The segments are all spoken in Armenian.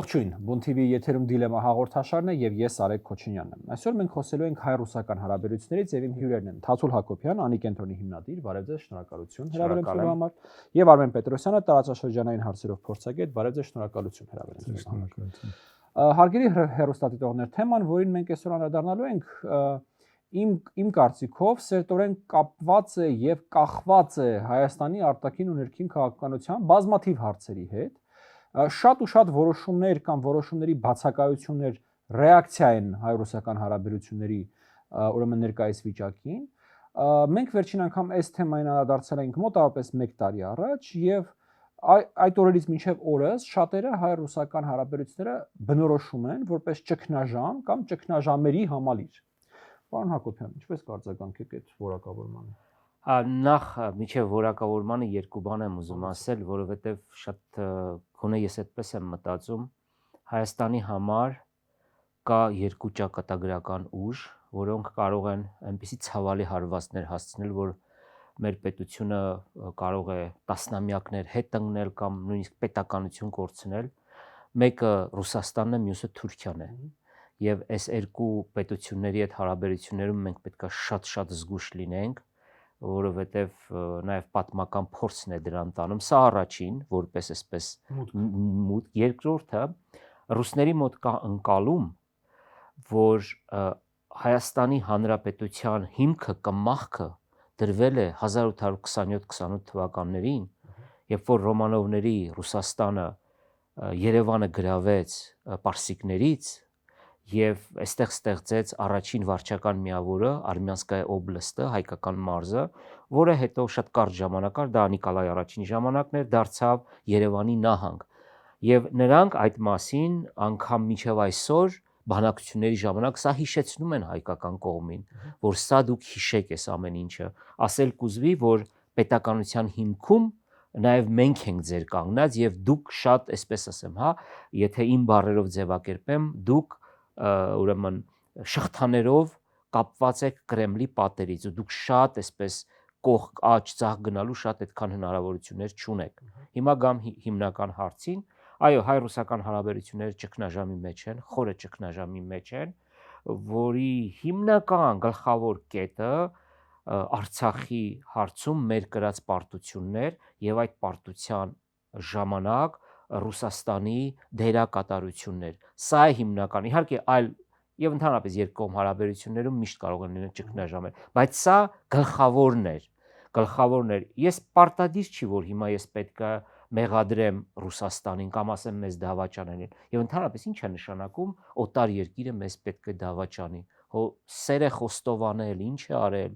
Ողջույն, Բուն TV եթերում դիլեմա հաղորդաշարն է եւ ես Արեգ Քոչինյանն եմ։ Այսօր մենք խոսելու ենք հայ-ռուսական հարաբերություններից եւ իմ հյուրերն են Թաթուլ Հակոբյան, Անի կենտրոնի հիմնադիր, բարև ձեզ, շնորհակալություն հրավերելու համար, եւ Արմեն Պետրոսյանը, տարածաշրջանային հարցերով փորձագետ, բարև ձեզ, շնորհակալություն հրավերելու համար։ Հարգելի հեռուստադիտողներ, թեման, որին մենք այսօր անդրադառնալու ենք, իմ կարծիքով սերտորեն կապված է եւ կախված է Հայաստանի արտաքին ու ներքին քաղաքականության բազմաթիվ հարցերի հետ։ Շատ ու շատ որոշումներ կամ որոշումների բացակայություններ ռեակցիա են հայ-ռուսական հարաբերությունների ուրեմն ներկայիս վիճակին։ Մենք վերջին անգամ այս թեմային անդրադարձել ենք մոտավորապես 1 տարի առաջ եւ այդ օրերից մինչեւ օրս շատերը հայ-ռուսական հարաբերությունները բնորոշում են որպես ճգնաժամ կամ ճգնաժամերի համալիր։ Պարոն Հակոբյան, ինչպես կարձագանքեք այդ որակավորմանը։ Նախ միջև որակավորմանը երկու բան եմ ուզում ասել, որովհետև շատ գոնե ես այդպես եմ մտածում, Հայաստանի համար կա երկու ճակատագրական ուժ, որոնք կարող են այնպիսի ցավալի հարվածներ հասցնել, որ մեր պետությունը կարող է տասնամյակներ հետ ընկնել կամ նույնիսկ պետականություն կորցնել։ Մեկը Ռուսաստանն է, մյուսը Թուրքիան է։ Եվ այս երկու պետությունների հետ հարաբերություններում մենք պետք է շատ զգուշ լինենք, որովհետև նաև պատմական փորձն է դրան տանում։ Սա առաջին, որպես այսպես մուտք, երկրորդը ռուսների մոտ կա ընկալում, որ Հայաստանի Հանրապետության հիմքը կամ մաղքը դրվել է 1827-28 թվականներին, երբ որ Ռոմանովների Ռուսաստանը Երևանը գրավեց պարսիկներից եւ այստեղ ստեղծեց առաջին վարչական միավորը Արմյանսկայա օբլաստը, հայկական մարզը, որը հետո շատ կարճ ժամանակ դա Նիկոլայ առաջին ժամանակն էր, դարձավ Երևանի նահանգ։ Եվ նրանք այդ մասին անգամ մինչև այսօր բանակցությունների ժամանակ սա հիշեցնում են հայկական կողմին, որ սա դուք հիշեք այս ամեն ինչը, ասել կուզվի, որ պետականության հիմքում նաև մենք ենք ձեր կանգնած եւ դուք շատ, այսպես ասեմ, եթե իմ բառերով ձևակերպեմ, դուք ուրեմն շղթաներով կապված եք Կրեմլի պատերից ու դուք շատ այսպես կողք աճ ցախ գնալու շատ այդքան հնարավորություններ չունեք։ Հիմա գամ հիմնական հարցին, այո, հայ-ռուսական հարաբերությունները ճգնաժամի մեջ են, խորը ճգնաժամի մեջ են, որի հիմնական գլխավոր կետը Արցախի հարցում մեր կրած պարտություններ եւ այդ պարտության ժամանակ Ռուսաստանի դերակատարություններ։ Սա է հիմնական, իհարկե այլ եւ ընդհանրապես երկկողմ հարաբերություններում միշտ կարող են լինել ճգնաժամեր, բայց սա գլխավորն էր։ Ես պարտադիր չի, որ հիմա ես պետք է մեղադրեմ Ռուսաստանին կամ ասեմ մեզ դավաճանեն։ Եվ ընդհանրապես ինչ է նշանակում օտար երկիրը մեզ պետք է դավաճանի։ Հո սեր է խոստովանել, ինչ է արել,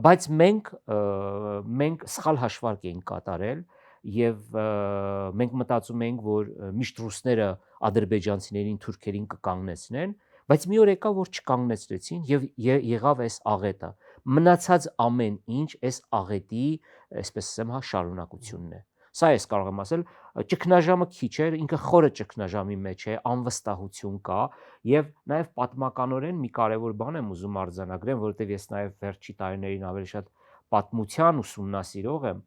բայց մենք սխալ հաշվարկ ենք կատարել եւ մենք մտածում ենք, որ միշտ ռուսները ադրբեջանցիներին, թուրքերին կկանգնեցնեն, բայց մի օր եկավ, որ չկանգնեցրեցին եւ եղավ այս աղետը։ Մնացած ամեն ինչ այս աղետի, այսպես ասեմ, շարունակությունն է։ Սա ես կարող եմ ասել, ճգնաժամը քիչ է, ինքը խորը ճգնաժամի մեջ է, անվստահություն կա եւ նաեւ պատմականորեն մի կարեւոր բան եմ ուզում արձանագրեմ, որովհետեւ ես նաեւ վերջի տարիներին ավելի շատ պատմության ուսումնասիրող եմ։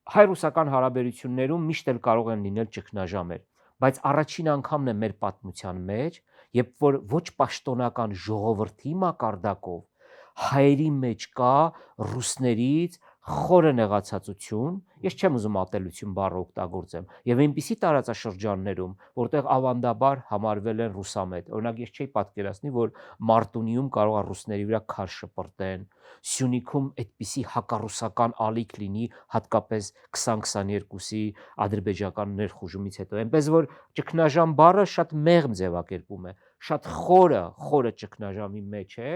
Հայ-ռուսական հարաբերություններում միշտ էլ կարող են լինել ճգնաժամեր, բայց առաջին անգամն է մեր պատմության մեջ, երբ որ ոչ պաշտոնական ժողովրդի մակարդակով հայերի մեջ կա ռուսներից խորը նեղացածություն, ես չեմ ուզում ատելություն բառը օգտագործեմ, եւ այնպիսի տարածաշրջաններում, որտեղ ավանդաբար համարվել են ռուսամետ, օրինակ ես չէի պատկերացնի, որ Մարտունիում կարող է ռուսների վրա քար շպրտեն, Սյունիքում այդպիսի հակառուսական ալիք լինի, հատկապես 2022-ի ադրբեջական ներխուժումից հետո, այնպես որ ճգնաժամ բառը շատ մեղմ ձևակերպում է, շատ խորը ճգնաժամի մեջ է։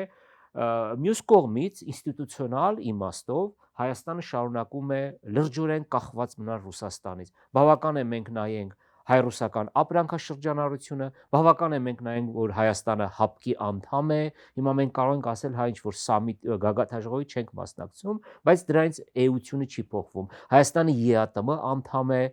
Մյուս կողմից ինստիտուցիոնալ իմաստով Հայաստանը շարունակում է լրջորեն կախված մնալ Ռուսաստանից։ Բավական է մենք նայենք հայ-ռուսական ապրանքաշրջանառությունը, բավական է մենք նայենք, որ Հայաստանը ՀԱՊԿ-ի անդամ է, հիմա մենք կարող ենք ասել հայ ինչ-որ սամիտ գագաթնաժողովի չենք մասնակցում, բայց դրանից էությունը չի փոխվում։ Հայաստանը ԵԱՏՄ անդամ է,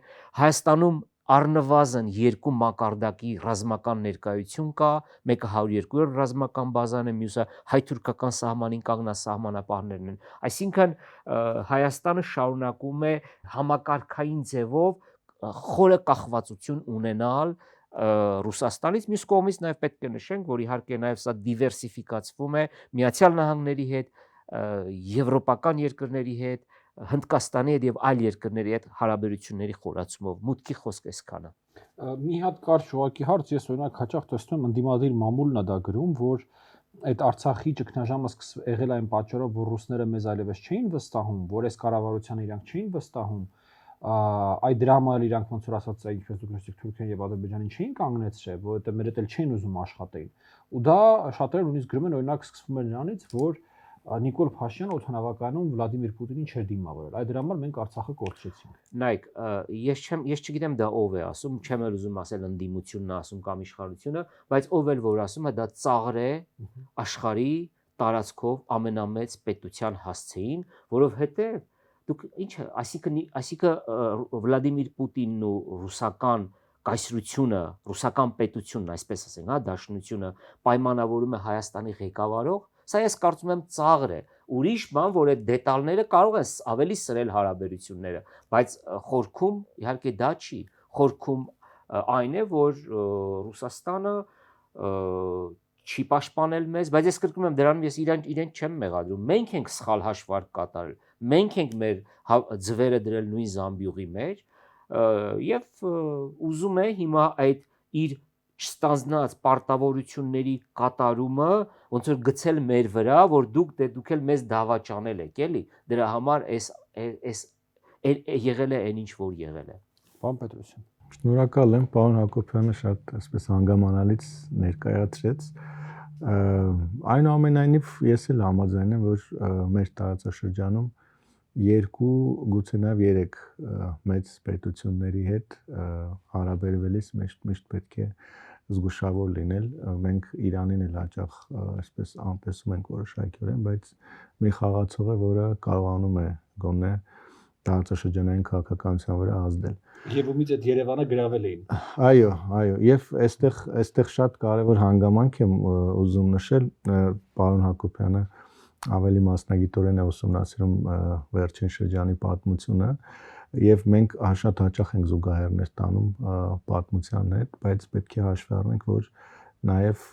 Հայաստանում առնվազն երկու մակարդակի ռազմական ներկայություն կա, մեկը 102-րդ ռազմական բազան է, մյուսը հայ-թուրքական սահմանին կանգնած սահմանապահներն են։ Այսինքն Հայաստանը շարունակում է համակարգային ձևով խորը կախվածություն ունենալ Ռուսաստանից, մյուս կողմից նաև պետք է նշենք, որ իհարկե նաև սա դիվերսիֆիկացվում է Միացյալ Նահանգների հետ, եվրոպական երկրների հետ, Հնդկաստանի հետ եւ այլ երկրների հետ հարաբերությունների խորացումով, մուտքի խոսք այսքանը։ Մի հատ կարճ ուղղակի հարց, ես օրինակ հաճախ տեսնում եմ ընդդիմադիր մամուլն է դա գրում, որ այդ Արցախի ճգնաժամը եղել այն պատճառով, որ ռուսները մեզ այլևս չէին վստահում, որ այս կառավարությանը իրանք չէին վստահում, այդ դրա համար իրանք ոնց որ ասած է, ինչպես դուք նշեցիք, Թուրքիան եւ Ադրբեջանին չէին կանգնեցրել, որովհետեւ մեր հետ էլ չէին ուզում աշխատեին։ Ու դա շատերը նույնիսկ գրում են, օրինակ սկսվում էր նրանից, որ Նիկոլ Փաշինյանը օդանավակայանում Վլադիմիր Պուտինին չէր դիմավորել։ Այդ դրա համար մենք Արցախը կորցրեցինք։ Նայեք, ես չգիտեմ դա ով է ասում, չեմ էլ ուզում ասել ընդդիմությունն է ասում կամ իշխանությունը, բայց ով էլ որ ասում է, դա ծաղր է աշխարհի տարածքով ամենամեծ պետության հասցեին, որովհետև դուք ինչ այսինքն Վլադիմիր Պուտինն ու ռուսական կայսրությունը, ռուսական պետությունն, այսպես ասենք, հա, դաշնությունը պայմանավորում է Հայաստանի ղեկավարող, սա ես կարծում եմ ծաղր է։ Ուրիշ բան, որ այդ դետալները կարող են ավելի սրել հարաբերությունները, բայց խորքում իհարկե դա չի։ Խորքում այն է, որ Ռուսաստանը չի պաշտպանել մեզ, բայց ես կրկնում եմ դրանում ես իրեն չեմ մեղադրում։ Մենք ենք սխալ հաշվարկ կատարել։ Մենք ենք մեր ձվերը դրել նույն զամբյուղի մեջ եւ ուզում է հիմա այդ իր չստանձնած պարտավորությունների կատարումը ոնց որ գցել մեր վրա, որ դուք էլ մեզ դավաճանել եք, էլի։ Դրա համար այս եղել է այն ինչ որ եղել է։ Պարոն Պետրոսյան։ Շնորհակալ եմ, պարոն Հակոբյանը շատ այսպես հանգամանալից ներկայացրեց։ Այնուամենայնիվ ես էլ համաձայն եմ, որ մեր տարածաշրջանում երկու, գուցե նաև երեք մեծ պետությունների հետ հարաբերվելիս միշտ պետք է զգուշավոր լինել։ Մենք Իրանին էլ հաճախ այսպես անտեսում ենք որոշակիորեն, բայց մի խաղացող է, որը կարողանում է գոնե տարածաշրջանային քաղաքականության վրա ազդել։ Եվ ումից այդ Երևանը գրավել էին։ Այո, եւ այստեղ շատ կարևոր հանգամանք եմ ուզում նշել, պարոն Հակոբյանը ավելի մասնագիտորեն է ուսումնասիրում վերջին շրջանի պատմությունը եւ մենք շատ հաճախ ենք զուգահեռներ տանում պատմության հետ, բայց պետք է հաշվի առնենք, որ նաեւ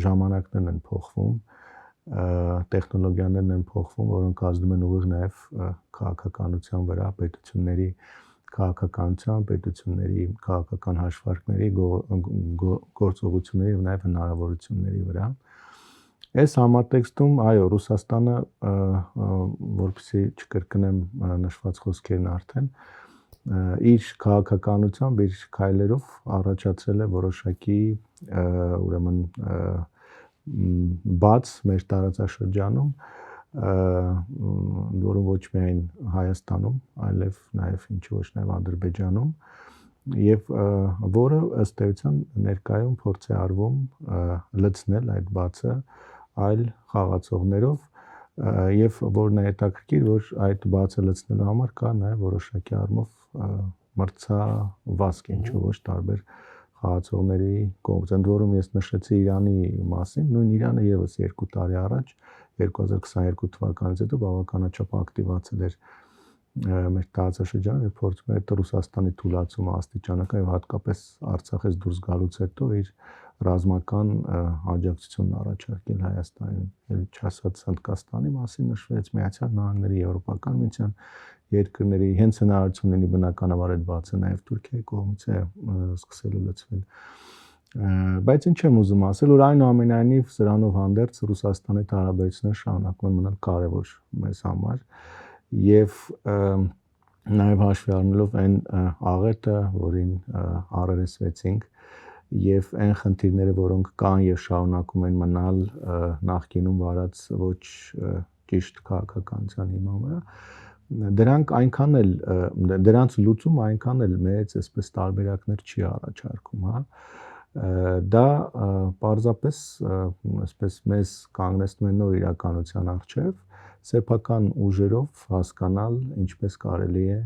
ժամանակներն են փոխվում, տեխնոլոգիաներն են փոխվում, որոնք ազդում են ուղիղ նաեւ քաղաքականության վրա, պետությունների քաղաքականության, պետությունների քաղաքական հաշվարկների, գործողությունների եւ նաեւ հնարավորությունների վրա։ Այս համատեքստում, այո, Ռուսաստանը, որպեսզի չկրկնեմ նշված խոսքերն արդեն, իր քաղաքականությամբ, իր քայլերով առաջացրել է որոշակի, ուրեմն, բաց մեր տարածաշրջանում, որը ոչ միայն Հայաստանում, այլև նաև ինչ ոչ նաև Ադրբեջանում, եւ որը ըստ էության ներկայում փորձ է արվում լցնել այդ բացը այլ խաղացողներով եւ որն է հետաքրքիր, որ այդ բացը լցնելու համար կա նաեւ որոշակի առումով մրցավազք, ինչու ոչ տարբեր խաղացողների կողմից։ Ընդ որում ես նշեցի Իրանի մասին, նույն Իրանը եւս 2 տարի առաջ 2022 թվականից հետո բավականաչափ ակտիվացել էր մեր տարածաշրջանը եւ փորձում էր Ռուսաստանի թուլացումը աստիճանական եւ հատկապես Արցախից դուրս գալուց հետո իր ռազմական աջակցությունն առաջարկել Հայաստանին, չասած Հնդկաստանի մասին նշվեց, Միացյալ Նահանգների, Եվրոպական միության երկրների, հենց հնարավորություն ունի բնականաբար այդ բացը նաեւ Թուրքիայի կողմից է սկսել լցվել։ Բայց ինչ եմ ուզում ասել, որ այնուամենայնիվ սրանով հանդերձ Ռուսաստանի հետ հարաբերությունները շարունակում են մնալ կարևոր մեզ համար եւ նաեւ հաշվի առնելով այն աղետը, որին առերեսվեցինք եւ այն խնդիրները, որոնք կան եւ շարունակում են մնալ նախկինում վարած ոչ ճիշտ քաղաքականության հիման վրա, դրանց լուծում այնքան էլ մեծ այսպես տարբերակներ չի առաջարկում, հա։ Դա պարզապես այսպես մեզ կանգնեցնում է նոր իրականության առջև, սեփական ուժերով հասկանալ ինչպես կարելի է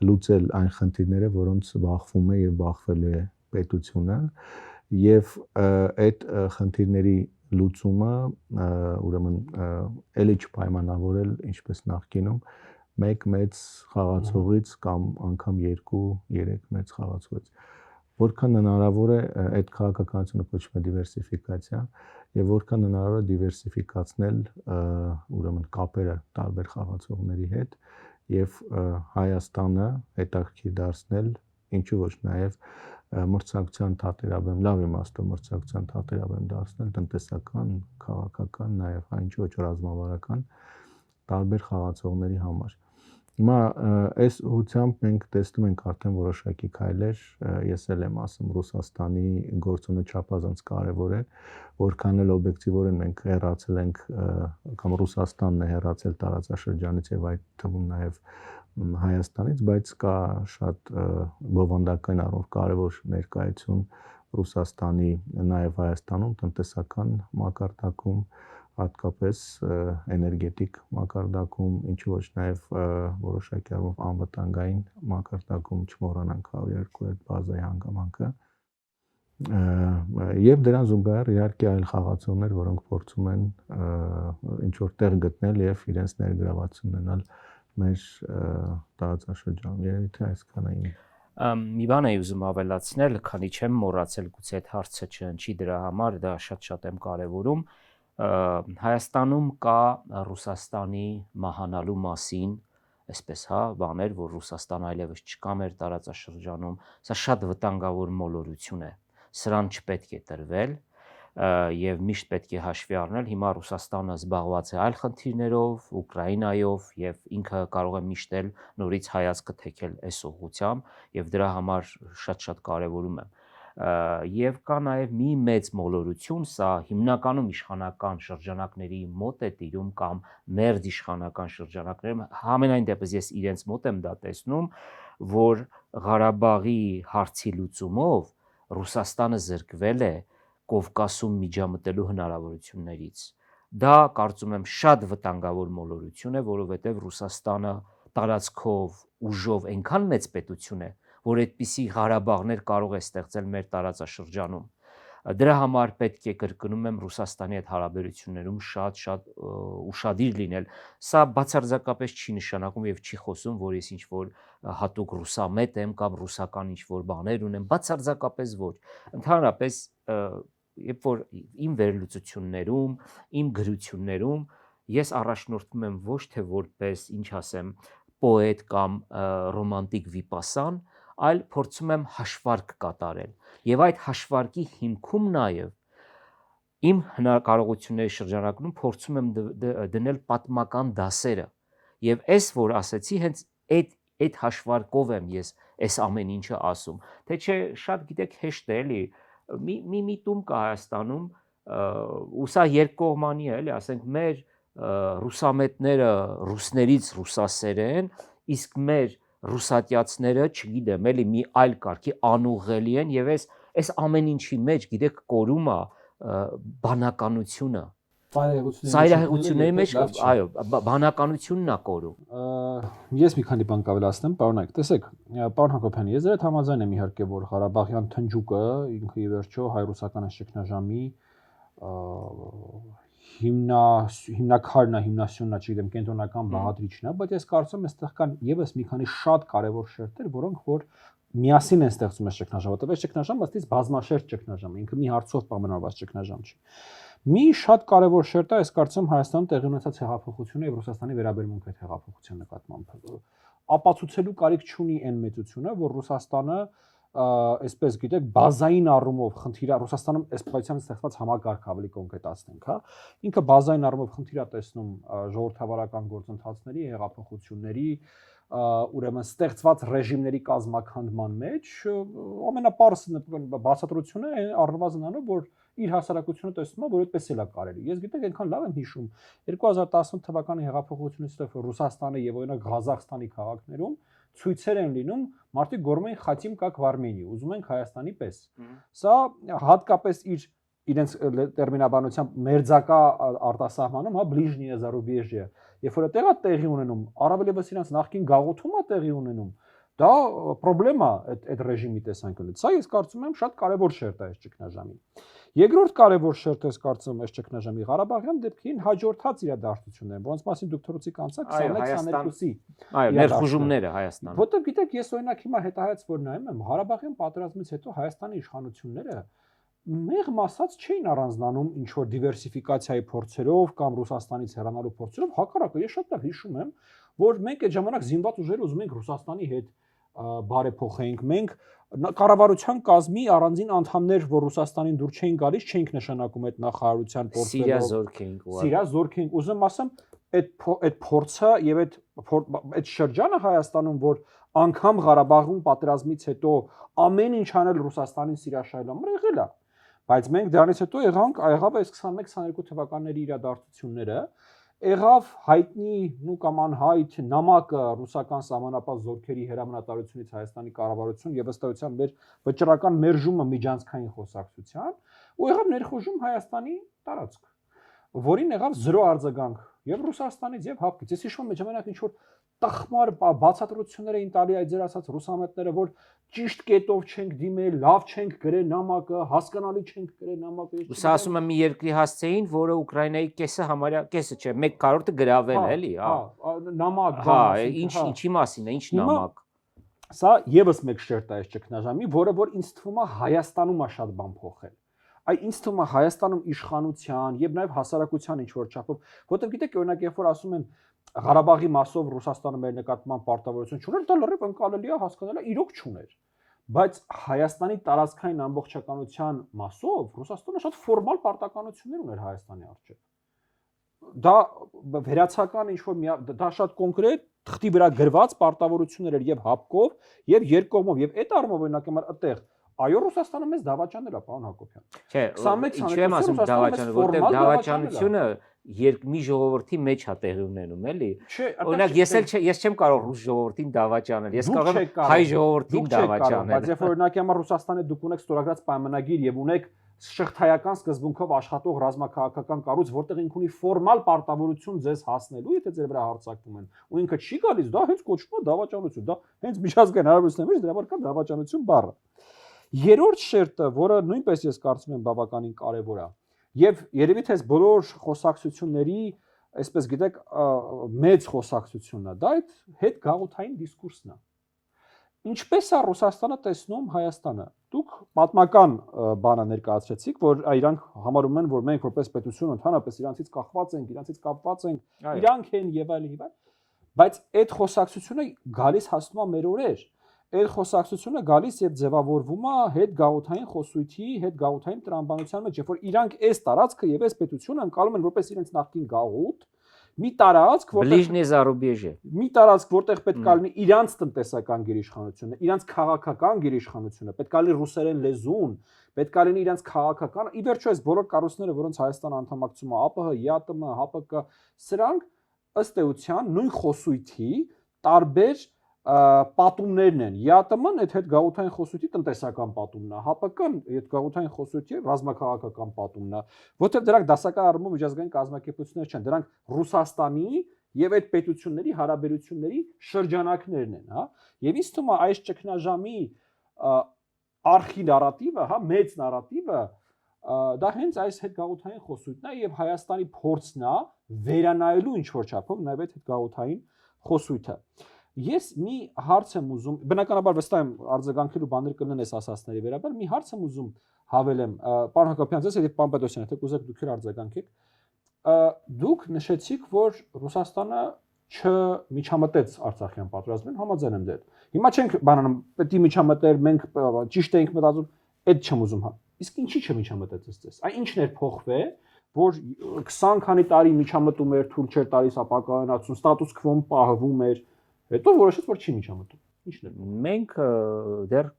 լուծել այն խնդիրները, որոնց բախվում է եւ բախվելու է պետությունը եւ այդ խնդիրների լուծումը ուրեմն ելի չպայմանավորել ինչպես նախկինում մեկ մեծ խաղացողից կամ անգամ 2-3 մեծ խաղացողից։ Որքան հնարավոր է այդ քաղաքականությունը կոչվում է դիվերսիֆիկացիա եւ որքան հնարավոր է դիվերսիֆիկացնել ուրեմն կապերը տարբեր խաղացողների հետ եւ Հայաստանը հետաքրքիր դարձնել, ինչու ոչ նաեւ մրցակցության թատերաբեմ, լավ իմաստով մրցակցության թատերաբեմ դարձնել տնտեսական, քաղաքական, նաեւ այն ինչ ոչ ռազմավարական տարբեր խաղացողների համար։ Հիմա այս ուղղությամբ մենք տեսնում ենք արդեն որոշակի քայլեր, ես էլ եմ ասում Ռուսաստանի գործոնը չափազանց կարևոր է, որքան էլ օբյեկտիվորեն մենք հեռացել ենք կամ Ռուսաստանն է հեռացել տարածաշրջանից եւ այդ թվում նաեւ Հայաստանից, բայց կա շատ բովանդակային առումով կարևոր ներկայություն Ռուսաստանի նաեւ Հայաստանում տնտեսական մակարդակում, հատկապես էներգետիկ մակարդակում, ինչու ոչ նաև որոշակի առումով անվտանգային մակարդակում չմոռանանք 102 այդ բազայի հանգամանքը եւ դրան զուգահեռ իհարկե այլ խաղացողներ, որոնք փորձում են ինչ որ տեղ գտնել եւ իրենց ներգրավվածություն ունենալ մեր տարածաշրջանում։ Երևի թե այսքանը իմ մի բան եմ ուզում ավելացնել, քանի չեմ մոռացել, գուցե այդ հարցը չհնչի դրա համար, դա շատ եմ կարևորում։ Հայաստանում կա Ռուսաստանի մահանալու մասին, այսպես բաներ, որ Ռուսաստան այլևս չկա մեր տարածաշրջանում, սա շատ վտանգավոր մոլորություն է, սրան չպետք է տրվել եւ միշտ պետք է հաշվի առնել, հիմա Ռուսաստանը զբաղված է այլ խնդիրներով, Ուկրաինայով եւ ինքը կարող է միշտ էլ նորից հայացքը թեքել այս ուղղությամբ եւ դրա համար շատ կարեւորում եմ։ Եվ կա նաև մի մեծ մոլորություն, սա հիմնականում իշխանական շրջանակների մոտ է տիրում կամ մերձ իշխանական շրջանակներում, համենայն դեպս ես իրենց մոտ եմ դա տեսնում, որ Ղարաբաղի հարցի լուծումով Ռուսաստանը զրկվել է Կովկասում միջամտելու հնարավորություններից։ Դա կարծում եմ շատ վտանգավոր մոլորություն է, որովհետև Ռուսաստանը տարածքով, ուժով այնքան մեծ պետություն է, որ այդպիսի Ղարաբաղներ կարող է ստեղծել մեր տարածաշրջանում։ Դրա համար պետք է կրկնում եմ Ռուսաստանի հետ հարաբերություններում շատ ուշադիր լինել։ Սա բացարձակապես չի նշանակում եւ չի խոսում, որ ես ինչ որ հատուկ ռուսամետ եմ կամ ռուսական ինչ որ բաներ ունեմ, բացարձակապես ոչ։ Ընդհանրապես երբ որ իմ վերլուծություններում, իմ գրություններում ես առաջնորդվում եմ ոչ թե որպես, ինչ ասեմ, պոետ կամ ռոմանտիկ վիպասան, այլ փորձում եմ հաշվարկ կատարել։ Եվ այդ հաշվարկի հիմքում նաև իմ հնարավորությունների շրջանակում փորձում եմ դնել պատմական դասերը։ Եվ այս որ ասեցի, հենց այդ հաշվարկով եմ ես այս ամեն ինչը ասում։ Թե չէ շատ գիտեք հեշտ է էլի, մի միտում կա Հայաստանում, ու սա երկկողմանի է, էլի, ասենք մեր ռուսամետները ռուսներից ռուսասեր են, իսկ մեր ռուսատյացները, չգիտեմ, էլի մի այլ կարգի անուղղելի են եւ այս ամեն ինչի մեջ, գիտեք, կորում է բանականությունը։ Ծայրահեղությունների մեջ, այո, բանականությունն է կորում։ Ես մի քանի բան կավելացնեմ, պարոնայք, տեսեք, պարոն Հակոբյան, ես դեռ համաձայն եմ իհարկե, որ Ղարաբաղյան թնջուկը ինքը ի վերջո հայ-ռուսական ճգնաժամի հիմնակարն է, հիմնասյունն է, չգիտեմ, կենտրոնական բաղադրիչն է, բայց ես կարծում եմ, այստեղ կան եւս մի քանի շատ կարևոր շերտեր, որոնք որ միասին են ստեղծում այս ճգնաժամը, որտեղ այս ճգնաժամը ըստ իս բազմաշերտ ճգնաժամ է, ինքը մի հարցով պայմանավորված ճգնաժամ չի։ Մի շատ կարևոր շերտ է, ես կարծում եմ Հայաստանում տեղի ունեցած հեղափոխությունը եւ Ռուսաստանի վերաբերմունքը այդ հեղափոխության նկատմամբ ապացուցելու կարիք չունի այն մեծությունը, որ Ռուսաստանը այսպես գիտեք, բազային առումով խնդիր Ռուսաստանում այս պայծյանը ստեղծված համակարգ ավելի կոնկրետացնենք, հա։ Ինքը բազային առումով խնդիր է տեսնում ժողովրդավարական գործընթացների, հեղափոխությունների, ուրեմն ստեղծված ռեժիմների կազմաքանդման մեջ ամենապարզ բացատրությունը առնվազն անով, որ իր հասարակությունը տեսնում է, որ այդպես էլ է կարելի։ Ես գիտեք, այնքան լավ եմ հիշում 2018 թվականի հեղափոխությունից հետո Ռուսաստանը եւ օրինակ Ղազախստանի քաղաքներում ցույցեր են լինում, մարդիկ գոռում են «Խաթիմ կակ в Արմենիի», ուզում ենք Հայաստանի պես։ Սա հատկապես իրենց տերմինաբանությամբ մերձակա արտասահմանում, հա, բլիժնիե зарубежье, երբ որ դա տեղի ունենում, առավելևս իրենց նախկին գաղութում է տեղի ունենում, դա պրոբլեմ է այդ ռեժիմի տեսանկյունից։ Սա ես կարծում եմ շատ կարևոր շերտ է այս ճգնաժամի։ Երկրորդ կարևոր շերտը ես կարծում եմ այս ճգնաժամի Ղարաբաղյան դեպքին հաջորդած իրադարձություններն, որոնց մասին դուք թռուցիկ անցաք 21-22-ի։ Այո, ներխուժումները Հայաստան։ Որտեղ գիտեք, ես օրինակ հիմա հետահայաց որ նայում եմ Ղարաբաղյան պատերազմից հետո Հայաստանի իշխանությունները մեղմ ասած չէին առանձնանում ինչ որ դիվերսիֆիկացիայի փորձերով կամ Ռուսաստանից հեռանալու փորձերով, հակառակը ես շատ լավ հիշում եմ, որ մենք այդ ժամանակ զինված ուժերը ուզում ենք Ռուսաստանի հետ բարեփոխենք, մենք կառավարության կազմի առանձին անդամներ, որ Ռուսաստանին դուր չէին գալիս, չէինք նշանակում այդ նախարարության փորձերով։ Սիրիա զորք էինք, ուզում ասեմ, այդ փորձը եւ այդ շրջանը Հայաստանում, որ անգամ Ղարաբաղում պատերազմից հետո ամեն ինչ անել Ռուսաստանին սիրաշայել եղել է, բայց մենք դրանից հետո եղավ այս 21-22 թվականների իրադարձությունները, եղավ հայտնի կամ անհայտ նամակը ռուսական սահմանապահ զորքերի հրամանատարությունից Հայաստանի կառավարություն եւ ըստ էության մեր վճռական մերժումը միջանցքային խոսակցության, ու եղավ ներխուժում Հայաստանի տարածք, որին եղավ 0 արձագանք եւ Ռուսաստանից եւ ՀԱՊԿ-ից։ Ես հիշում եմ ժամանակ ինչ որ տխմար բացատրություններ էին տալի այդ ձեր ասած ռուսամետները, որ ճիշտ կետով չենք դիմել, լավ չենք գրել նամակը, հասկանալի չենք գրել նամակը։ Սա ասում եմ մի երկրի հասցեին, որը Ուկրաինայի կեսը համարյա կեսը չէ, 1/4-ը գրավել է, էլի, նամակ, ինչի մասին է, ինչ նամակ։ Սա եւս մեկ շերտ է այս ճգնաժամի, որը որ ինձ թվում է Հայաստանում է շատ բան փոխել։ Այ ինձ թվում է Հայաստանում իշխանության եւ նաեւ հասարակության ինչ որ չափով, որտեղ գիտեք, օրինակ երբ որ ասում են Ղարաբաղի մասով Ռուսաստանը մեր նկատմամբ պարտավորություն չուներ, դա լրիվ ընկալելի է, հասկանալի է, իրոք չուներ։ Բայց Հայաստանի տարածքային ամբողջականության մասով Ռուսաստանը շատ ֆորմալ պարտականություններ ուներ Հայաստանի առջև։ Դա վերացական ինչ որ դա շատ կոնկրետ թղթի վրա գրված պարտավորություններ էր եւ ՀԱՊԿ-ով եւ երկկողմով եւ այդ առումով օրինակ համար այդտեղ այո Ռուսաստանը մեզ դավաճանել է, պարոն Հակոբյան։ Չէ, ինչու եմ ասում դավաճանել, որտեղ դավաճանությունը երկմի ժողովրդի մեջ է տեղի ունենում, էլի։ Օրինակ ես չեմ կարող ռուս ժողովրդին դավաճանել, ես կարող եմ հայ ժողովրդին դավաճանել։ Բայց երբ օրինակի համար Ռուսաստանի դուք ունեք ստորագրած պայմանագիր եւ ունեք շղթայական սկզբունքով աշխատող ռազմաքաղաքական կառույց, որտեղ ինք ունի ֆորմալ պարտավորություն ձեզ հասնելու, եթե ձեր վրա հարձակվում են, ու ինքը չի գալիս, դա հենց կոչվում է դավաճանություն, դա հենց միջազգային հարաբերությունների մեջ դրա վրա կա դավաճանություն բառը։ Երրորդ շերտը, որը նույնպես ես կարծում եմ բավականին կարևոր է, եւ երևի թե բոլոր խոսակցությունների, այսպես գիտեք, մեծ խոսակցությունն է, դա այդ հետ գաղութային դիսկուրսն է։ Ինչպես է Ռուսաստանը տեսնում Հայաստանը։ Դուք պատմական բանը ներկայացրեցիք, որ իրանք համարում են, որ մենք որպես պետություն ընդհանրապես իրանցից կախված ենք, իրանցից կապված ենք, իրանք են եւ այլն եւ այլն։ Բայց այդ խոսակցությունը գալիս հասնում է մեր օրեր։ Այդ խոսակցությունը գալիս եւ ձևավորվում է հետ գաղութային խոսույթի, հետ գաղութային տրամաբանության մեջ, երբ որ իրանք այս տարածքը եւ այս պետությունը անցալում են որպես իրենց նախկին գաղութ, մի տարածք, որտեղ պետք է լինի իրանց տնտեսական գերիշխանությունը, իրանց քաղաքական գերիշխանությունը, պետք է լինի ռուսերեն լեզուն, պետք է լինի իրանց քաղաքական, ի վերջո այս բոլոր կառույցները, որոնց Հայաստանը անդամակցում է, ԱՊՀ, ԵԱՏՄ, ՀԱՊԿ, սրանք ըստ էության նույն խոսույթի տարբեր պատումներն են։ ԵԱՏՄ-ն այդ հետ գաղութային խոսույթի տնտեսական պատումն է, ՀԱՊԿ-ն այդ գաղութային խոսույթի ռազմաքաղաքական պատումն է, որտեղ դրանք դասական առումով միջազգային կազմակերպություններ չեն, դրանք Ռուսաստանի եւ այդ պետությունների հարաբերությունների շրջանակներն են, հա։ Եվ ինձ թվում է այս ճգնաժամի արխի նարատիվը, հա, մեծ նարատիվը դա հենց այս հետ գաղութային խոսույթն է եւ Հայաստանի փորձն է վերանայելու ինչ որ չափով նաեւ այդ հետ գաղութային խոսույթը։ Ես մի հարց եմ ուզում, բնականաբար վստահ եմ արձագանքելու բաներ կլինեն այս ասածների վերաբերյալ, մի հարց եմ ուզում հավելեմ, պարոն Հակոբյան, ձեզ եւ պարոն Պետրոսյան, եթե կուզեք դուք էլ արձագանքեք։ Դուք նշեցիք, որ Ռուսաստանը չմիջամտեց Արցախյան պատերազմին, համաձայն եմ դեռ։ Հիմա չենք բանանում, պետք է միջամտեր, մենք ճիշտ էինք մտածում, այդ չեմ ուզում հա։ Իսկ ինչի՞ չմիջամտեց ըստ ձեզ։ Այ ինչն էր փոխվել, որ 20 քանի տարի միջամտում էր, թույլ չէր տալիս ապակայունացում, ստատուս քվոն պահվում էր, հետո որոշեց, որ չի միջամտում։ Ինչն է։ Մենք դեռ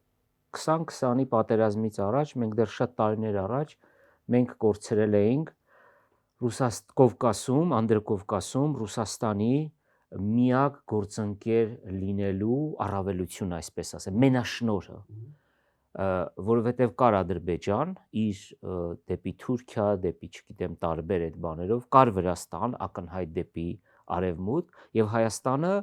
20-20-ի պատերազմից առաջ, մենք դեռ շատ տարիներ առաջ մենք կորցրել էինք Կովկասում, Անդրկովկասում Ռուսաստանի միակ գործընկեր լինելու առավելություն, այսպես ասեմ, մենաշնորհը, որովհետև կար Ադրբեջան, իր դեպի Թուրքիա, դեպի, չգիտեմ, տարբեր այդ բաներով, կար Վրաստան, ակնհայտ դեպի արևմուտք, եւ Հայաստանը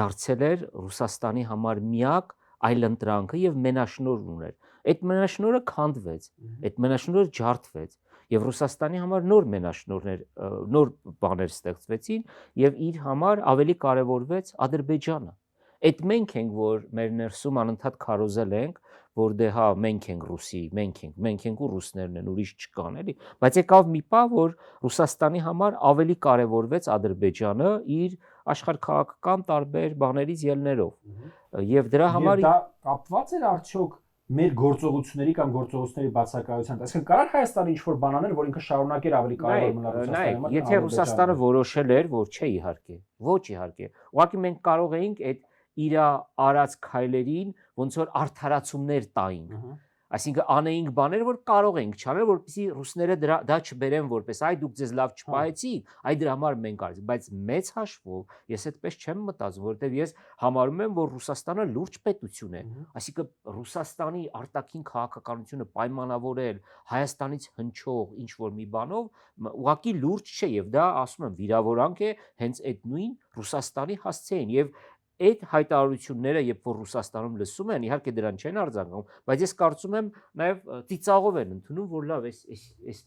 դարձել էր Ռուսաստանի համար միակ այլընտրանքը եւ մենաշնորհ ուներ։ Այդ մենաշնորհը քանդվեց, այդ մենաշնորհը ջարդվեց եւ Ռուսաստանի համար նոր մենաշնորհներ, նոր բաներ ստեղծվեցին եւ իր համար ավելի կարեւորվեց Ադրբեջանը։ Այդ մենք ենք, որ մեր ներսում անընդհատ քարոզել ենք, որ դե հա մենք ենք ռուսի, մենք ենք ու ռուսներն են, ուրիշ չկան, էլի, բայց եկավ մի պահ, որ Ռուսաստանի համար ավելի կարեւորվեց Ադրբեջանը իր աշխարհքաղաքական տարբեր բաներից ելներով։ Եվ դրա համար դա կապված էր արդյոք մեր գործողությունների կամ գործողությունների բացակայության, այսինքն կարար Հայաստանը ինչ-որ բան անել, որ ինքը շարունակեր ավելի կարևոր մնալ Ռուսաստանի համար։ Եթե Ռուսաստանը որոշել էր, որ չէ իհարկե, ոչ իհարկե։ Ուղղակի մենք կարող էինք այդ իր արած քայլերին ոնց որ արդարացումներ տայինք։ Այսինքն անեինք բաներ, որ կարող ենք չանել, որպեսզի ռուսները դա չբերեն որպես այ դուք ձեզ լավ չպահեցիք, այ դրա համար մենք արեցինք, բայց մեծ հաշվով ես այդպես չեմ մտածում, որովհետև ես համարում եմ, որ Ռուսաստանը լուրջ պետություն է, այսինքն Ռուսաստանի արտաքին քաղաքականությունը պայմանավորել Հայաստանից հնչող ինչ որ մի բանով ուղղակի լուրջ չէ եւ դա ասում եմ վիրավորանք է հենց այդ նույն Ռուսաստանի հասցեին եւ այդ հայտարարությունները, երբ որ Ռուսաստանում լսում են, իհարկե դրան չեն արձագանքում, բայց ես կարծում եմ նաև ծիծաղով են ընդունում, որ լավ, էս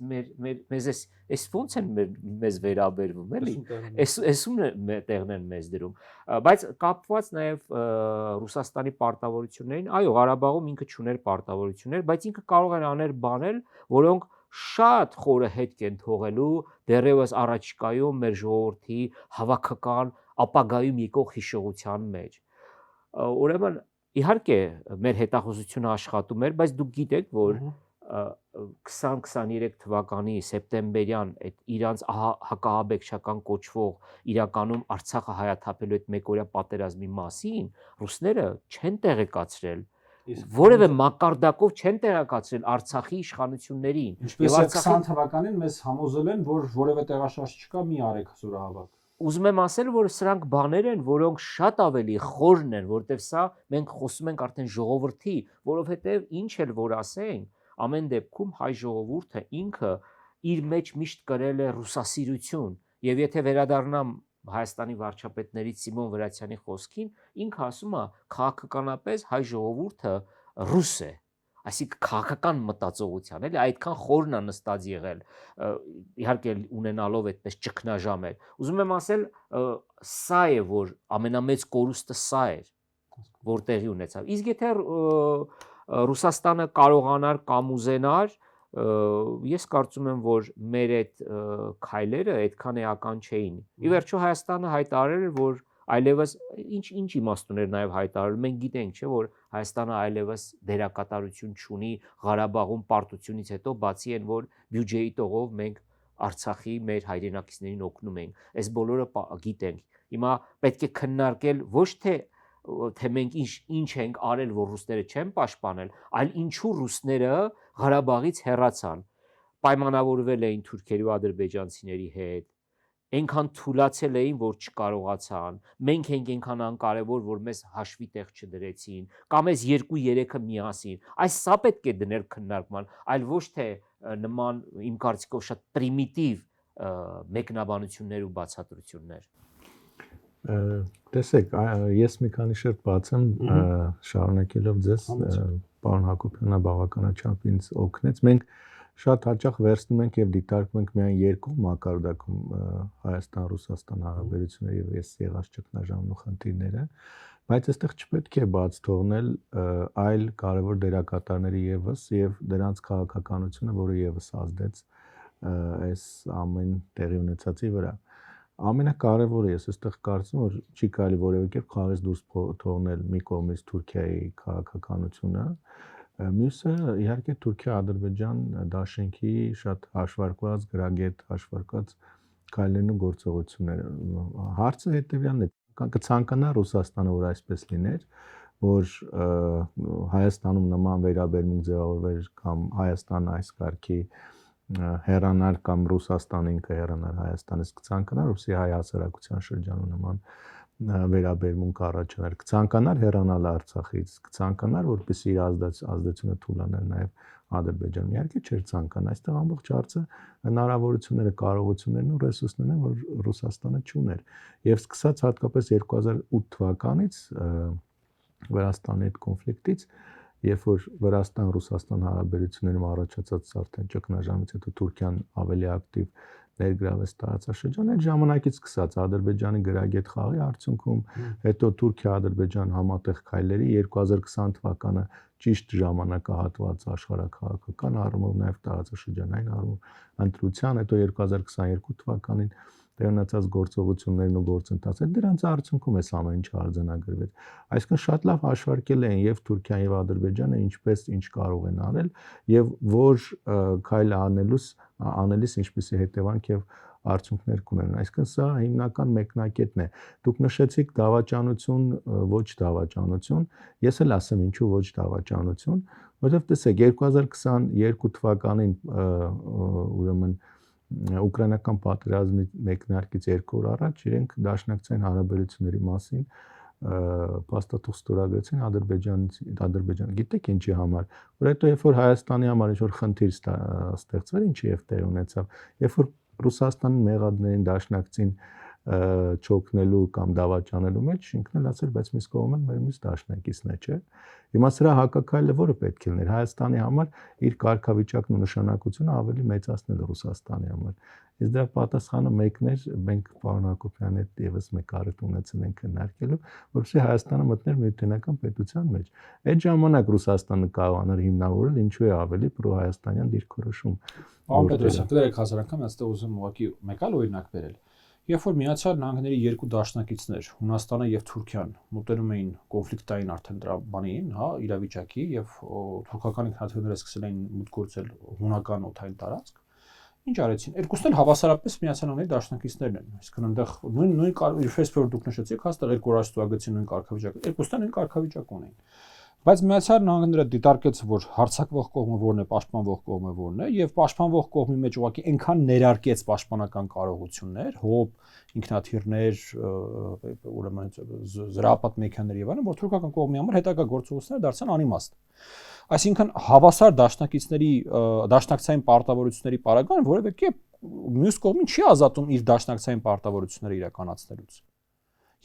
մեզ էս ոնց են մեզ վերաբերվում, էլի, էսում տեղն են մեզ դրում, բայց կապված նաև Ռուսաստանի պարտավորություններին, այո, Ղարաբաղում ինքը չուներ պարտավորություններ, բայց ինքը կարող էր անել բաներ, որոնք շատ խորը հետք են թողելու դեռևս առաջիկայում մեր ժողովրդի հավաքական ապագայում եկող հիշողության մեջ։ Ուրեմն իհարկե մեր հետախուզությունը աշխատում էր, բայց դուք գիտեք, որ 2023 թվականի սեպտեմբերյան այդ իրանց հակահաբեկչական կոչվող իրականում Արցախը հայաթափելու այդ մեկօրյա պատերազմի մասին ռուսները չեն տեղեկացրել որևէ մակարդակով չեն տեղեկացրել Արցախի իշխանություններին։ Ինչպես 20 թվականին մեզ համոզել են, որ որևէ տեղաշարժ չկա, մի արեք զորահավաք։ Ուզում եմ ասել, որ սրանք բաներ են, որոնք շատ ավելի խորն են, որտեղ սա մենք խոսում ենք արդեն ժողովրդի, որովհետև ինչ էլ որ ասենք, ամեն դեպքում հայ ժողովուրդը ինքը իր մեջ միշտ կրել է ռուսասիրություն, եւ եթե վերադառնամ Հայաստանի վարչապետներից Սիմոն Վրացյանի խոսքին, ինքը ասում է քաղաքականապես հայ ժողովուրդը ռուս է, այսինքն քաղաքական մտածողության, էլի այդքան խորն է նստած եղել, իհարկե ունենալով այդպես ճգնաժամեր։ Ուզում եմ ասել, սա է, որ ամենամեծ կորուստը սա էր, որ տեղի ունեցավ։ Իսկ եթե Ռուսաստանը կարողանար կամ ուզենար, ես կարծում եմ, որ մեր այդ քայլերը այդքան էական չէին։ Ի վերջո Հայաստանը հայտարարել էր, որ այլևս ինչ իմաստ ուներ նաև հայտարարել։ Մենք գիտենք, չէ, որ Հայաստանը այլևս դերակատարություն չունի Ղարաբաղում պարտությունից հետո, բացի այն, որ բյուջեի տողով մենք Արցախի մեր հայրենակիցներին օգնում ենք։ Այս բոլորը գիտենք։ Հիմա պետք է քննարկել ոչ թե մենք ինչ ենք արել, որ ռուսները չեն պաշտպանել, այլ ինչու ռուսները Ղարաբաղից հեռացան, պայմանավորվել էին թուրքերի ու ադրբեջանցիների հետ, այնքան թուլացել էին, որ չկարողացան, մենք ենք այնքան անկարևոր, որ մեզ հաշվի տեղ չդրեցին, կամ այս 2-3-ը միասին, այս սա պետք է դնել քննարկման, այլ ոչ թե նման իմ կարծիքով շատ պրիմիտիվ մեկնաբանություններ ու բացատրություններ։ Տեսեք, ես մի քանի շերտ բացեմ, շարունակելով ձեզ, պարոն Հակոբյանը բավականաչափ ինձ օգնեց։ Մենք շատ հաճախ վերցնում ենք եւ դիտարկում ենք միայն երկու մակարդակում Հայաստան-Ռուսաստան հարաբերությունները եւ ես եղած ճգնաժամն ու խնդիրները, բայց այստեղ չպետք է բաց թողնել այլ կարևոր դերակատարների եւս եւ դրանց քաղաքականությունը, որը եւս ազդեց այս ամեն տեղի ունեցածի վրա։ Ամենակարևորը ես այստեղ կարծում որ չի կարելի որևէ կերպ խաղից դուրս թողնել մի կողմից Թուրքիայի քաղաքականությունը, մյուսը իհարկե Թուրքիա-Ադրբեջան դաշինքի շատ հաշվարկված, գրագետ հաշվարկված քայլերն ու գործողությունները։ Հարցը հետևյալն է, կցանկանա Ռուսաստանը, որ այսպես լիներ, որ Հայաստանում նման վերաբերմունք ձևավորվեր կամ Հայաստանը այս կարգի հեռանալ կամ Ռուսաստանը ինքը հեռանալ Հայաստանից, կցանկանար որպեսզի հայ հասարակության շրջանում նման վերաբերմունք առաջանար, կցանկանար հեռանալ Արցախից, կցանկանար որպեսզի իր ազդեցությունը թույլաներ նաև Ադրբեջանում։ Իհարկե չէր ցանկանա, այստեղ ամբողջ հարցը հնարավորությունները, կարողություններն ու ռեսուրսներն են, որ Ռուսաստանը չուներ։ Եվ սկսած հատկապես 2008 թվականից Վրաստանի այդ կոնֆլիկտից երբ որ Վրաստան-Ռուսաստան հարաբերություններում առաջացած արդեն ճգնաժամից հետո Թուրքիան ավելի ակտիվ ներգրավեց տարածաշրջան, այդ ժամանակից սկսած Ադրբեջանի գրագետ խաղի արդյունքում հետո Թուրքիա-Ադրբեջան համատեղ քայլերի 2020 թվականը ճիշտ ժամանակահատված աշխարհաքաղաքական առումով, նաև տարածաշրջանային առումով ընտրության, հետո 2022 թվականին տեղնացած գործողություններն ու գործընթացը դրանց արդյունքում էս ամեն ինչը արձանագրվեց։ Այսինքն շատ լավ հաշվարկել են եւ Թուրքիան եւ Ադրբեջանը ինչպես ինչ կարող են անել եւ որ քայլ անելիս ինչպեսի հետևանք եւ արդյունքներ կունենան։ Այսինքն սա հիմնական մեկնակետն է։ Դուք նշեցիք դավաճանություն, ոչ դավաճանություն, ես էլ ասեմ ինչու ոչ դավաճանություն, որովհետեւ տեսեք 2022 թվականին ուրեմն ուկրաինական պատերազմի մեկնարկից 2 օր առաջ իրենք դաշնակցային հարաբերությունների մասին փաստաթուղթ ստորագրեցին Ադրբեջան։ Գիտեք ինչի համար, որ հետո երբ որ Հայաստանի համար ինչ որ խնդիր ստեղծվեր, ինչի եւ տեղ ունեցավ, երբ որ Ռուսաստանին մեղադրներին դաշնակցին չօգնելու կամ դավաճանելու մեջ, ինքն էլ ասել, բայց մյուս կողմը մերմից դաշնակիցն է, չէ՞։ Հիմա սրա հակակայլը որը պետք է լիներ Հայաստանի համար իր կարգավիճակն ու նշանակությունը ավելի մեծացնել Ռուսաստանի համար։ Իսկ դրա պատասխանը մեկն էր, մենք պարոն Հակոբյանի հետ եւս մեկ առիթ ունեցնենք քննարկելու, որովհետեւ Հայաստանը մտներ միութենական պետության մեջ։ Այդ ժամանակ Ռուսաստանը կարողանար հիմնավորել ինչու է ավելի պրո-հայաստանյան դիրքորոշում։ Պարոն Պետրոսյան, դերեք հազար անգամ այստեղ ուզում ուղղակի մեկ այլ օրինակ բերել։ Երբ որ Միացյալ Նահանգների երկու դաշնակիցներ, Հունաստանը եւ Թուրքիան, մտնում էին կոնֆլիկտային արդեն դրա բանին, հա, իրավիճակի եւ թուրքական ինքնաթիռները սկսել էին մուտք գործել հունական օդային տարածք, ինչ արեցին։ Երկուսն էլ հավասարապես Միացյալ Նահանգների դաշնակիցներն են։ Այսինքն այնտեղ նույն Facebook դուք նշեցիք, հաստատ երկու ռաշտուագծին նույն կարգավիճակը, երկուսն նույն կարգավիճակ ունեն։ Բայց Միացյալ Նահանգները դիտարկեց, որ հարձակվող կողմը որն է, պաշտպանվող կողմը որն է, եւ պաշտպանվող կողմի մեջ ուղղակի այնքան ներարկեց պաշտպանական կարողություններ, հոբ, ինքնաթիռներ, ուրեմն զրահապատ մեքենաներ եւ այլն, որ թուրքական կողմի համար հետագա գործողությունները դարձան անիմաստ։ Այսինքն հավասար դաշնակիցների դաշնակցային պարտավորությունների պարագան որևէ կերպ մյուս կողմին չի ազատում իր դաշնակցային պարտավորությունները իրականացնելուց։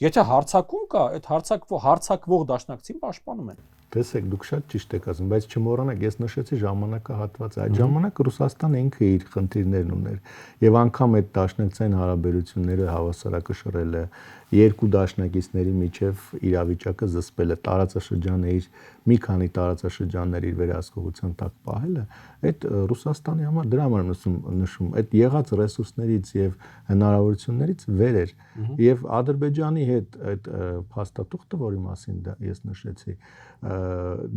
Եթե հարձակում կա, այդ հարձակվող դաշնակցին պաշտպանում են։ Տեսեք, դուք շատ ճիշտ եք ասում, բայց չմոռանաք, ես նշեցի ժամանակահատվածը, այդ ժամանակ Ռուսաստանը ինքը իր խնդիրներն ուներ եւ անգամ այդ դաշնակցային հարաբերությունները հավասարակշռելը, երկու դաշնակիցների միջև իրավիճակը զսպելը, տարածաշրջանը իր մի քանի տարածաշրջաններ իր վերահսկողության տակ պահելը, այդ Ռուսաստանի համար դրա համար նշում, այդ եղած ռեսուրսներից եւ հնարավորություններից վեր էր եւ Ադրբեջանի հետ այդ փաստաթուղթը, որի մասին ես նշեցի,